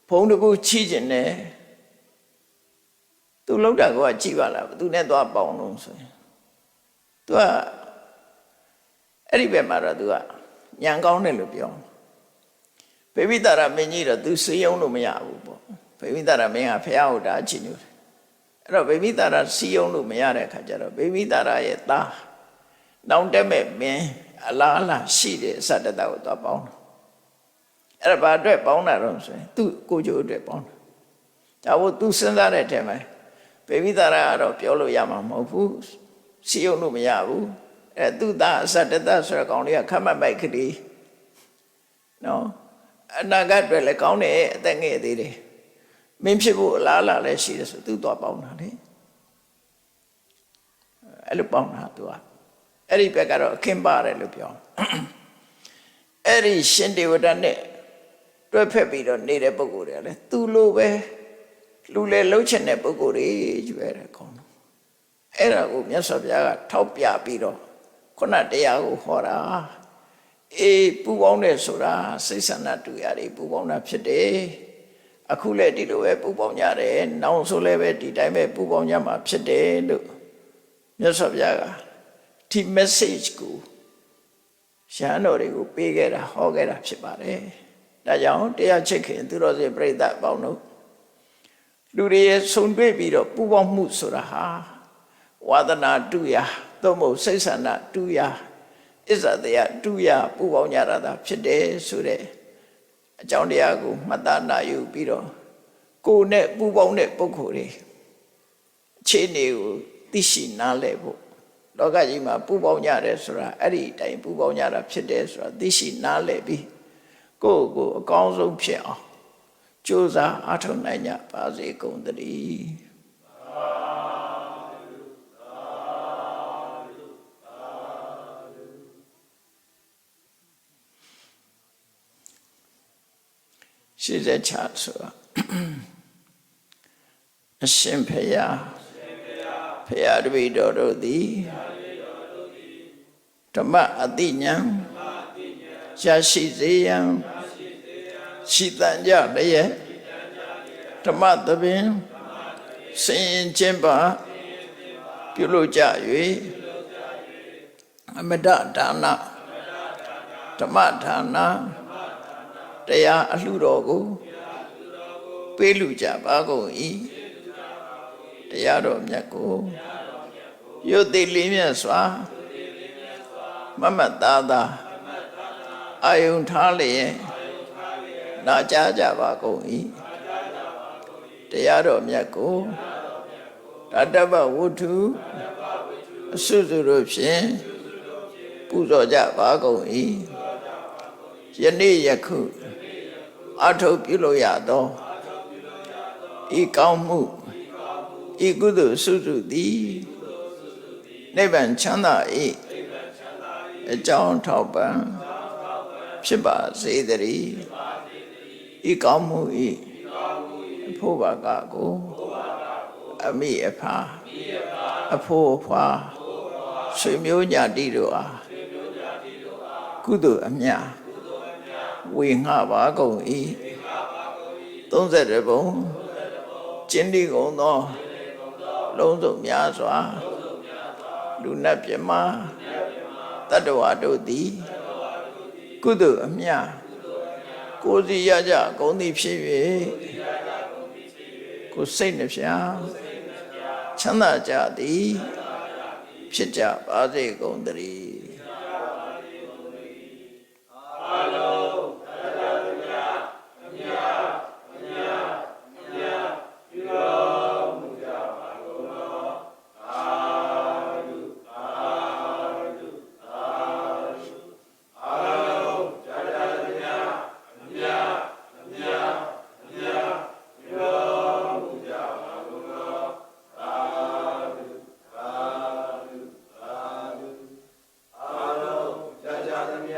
ဘုံတကူချီးခြင်းနဲ့သူလှုပ်တာကကြည်ပါလားသူနဲ့သွားပေါင်းလို့ဆိုရင်သူကအဲ့ဒီဘက်မှာတော့သူကညံကောင်းတယ်လို့ပြောဘေဘိတာရမင်းကြီးတော့သူစေးအောင်လို့မရဘူးပေါ့ဘေဘိတာရမင်းကဖျားဟုတ်တာချီးညိုတယ်အဲ့တော့ဘေဘိတာရစီယုံလို့မရတဲ့အခါကျတော့ဘေဘိတာရရဲ့သားနောင်တက်မဲ့မင်းအလားရှိတဲ့အစတတကိုသွားပေါင်းတယ်အဲ့ဒါဘာအတွက်ပေါင်းတာတော့ဆိုရင်သူ့ကိုကျိုးအတွက်ပေါင်းတာဒါမို့သူစဉ်းစားတဲ့အထက်မှာဘေဘိတာရကတော့ပြောလို့ရမှာမဟုတ်ဘူးစီယုံလို့မရဘူးအဲ့သူ့သားအစတတဆိုတဲ့ကောင်လေးကခက်မှတ်မိုက်ကလေးနော်အနာဂတ်အတွက်လည်းကောင်းတယ်အသက်ငယ်သေးတယ်မင်းဖြစ်ဖို့အလားလည်းရှိတယ်ဆိုသူသွားပေါင်းတာလေအဲ့လိုပေါင်းတာသူကအဲ့ဒီဘက်ကတော့အခင်းပါတယ်လို့ပြောအဲ့ဒီရှင်တေဝဒနဲ့တွဲဖက်ပြီးတော့နေတဲ့ပုဂ္ဂိုလ်တွေကလည်းသူလိုပဲလူလေလှုပ်ချင်တဲ့ပုဂ္ဂိုလ်တွေကြီးပဲတဲ့ကောင်းတော့အဲ့ဒါကိုမြတ်စွာဘုရားကထောက်ပြပြီးတော့ခုနတရားကိုဟောတာအေးပူပေါင်းတယ်ဆိုတာစိတ်ဆန္ဒတူရတယ်ပူပေါင်းတာဖြစ်တယ်အခုလည်းဒီလိုပဲပူပေါင်းကြတယ်နောက်ဆိုလည်းပဲဒီတိုင်းပဲပူပေါင်းကြမှာဖြစ်တယ်လို့မြတ်စွာဘုရားကဒီ message ကိုရဟန်းတော်တွေကိုပေးခဲ့တာဟောခဲ့တာဖြစ်ပါတယ်ဒါကြောင့်တရားချစ်ခင်သူတော်စင်ပြိဿပေါင်းတို့လူတွေရဲ့ဆုံတွေ့ပြီးတော့ပူပေါင်းမှုဆိုတာဟာ ဝါဒနာတူရသို့မဟုတ်စိတ်ဆန္ဒတူရအစ္ဆတရားတူရပူပေါင်းကြတာသာဖြစ်တယ်ဆိုတဲ့အကြောင်းတရားကိုမှတ်သားနာယူပြီးတော့ကိုယ်နဲ့ပူပေါင်းတဲ့ပုဂ္ဂိုလ်တွေအခြေအနေကိုသိရှိနားလည်ဖို့လောကကြီးမှာပူပေါင်းကြတယ်ဆိုတာအဲ့ဒီအတိုင်းပူပေါင်းကြတာဖြစ်တယ်ဆိုတာသိရှိနားလည်ပြီးကိုယ့်ကိုအကောင်းဆုံးဖြစ်အောင်ကြိုးစားအားထုတ်နိုင်ကြပါစေကုန်သတည်းရှိစေချဆိုတာအရှင်ဖေယဖေယတပည့်တော်တို့သည်ဓမ္မအတိညာရရှိစေရန်ရှိတန်ကြလျက်ဓမ္မသဘင်ဆင်ရင်ခြင်းပါပြုလုပ်ကြ၍အမတဒါနဓမ္မဒါနတရားအလှတော်ကိုပေးလူကြပါကုန်၏တရားတော်မြတ်ကိုယုတ်တိလေးမြတ်စွာမမတ်သားသာအာယုန်ထားလျက်နာကြားကြပါကုန်၏တရားတော်မြတ်ကိုတတ္တဗဝုထုအစွစုတို့ဖြင့်ပူဇော်ကြပါကုန်၏ယနေ့ယခုအထုပ်ပြုလို့ရသောဤကောင်းမှုဤကုသိုလ်စုစုသည်နိဗ္ဗာန်ချမ်းသာ၏အကြောင်းထောက်ပံ့ဖြစ်ပါစေတည်းဤကောင်းမှု၏အဖို့ဘာကကိုအမိအဖာအဖို့အဖွာဆွေမျိုးညာတိတို့အားကုသိုလ်အမြတ်ဝေငှပါကုန်၏30ဘုံကျင့်ဒီကုန်သောလုံးစုံများစွာလူနတ်ပြမတတ္တဝါတို့သည်ကုသိုလ်အမြတ်ကိုယ်စီရကြကုန်သည်ဖြစ်၍ကိုယ်စိတ်နှဖျားချမ်းသာကြသည်ဖြစ်ကြပါစေကုန်သတည်းအ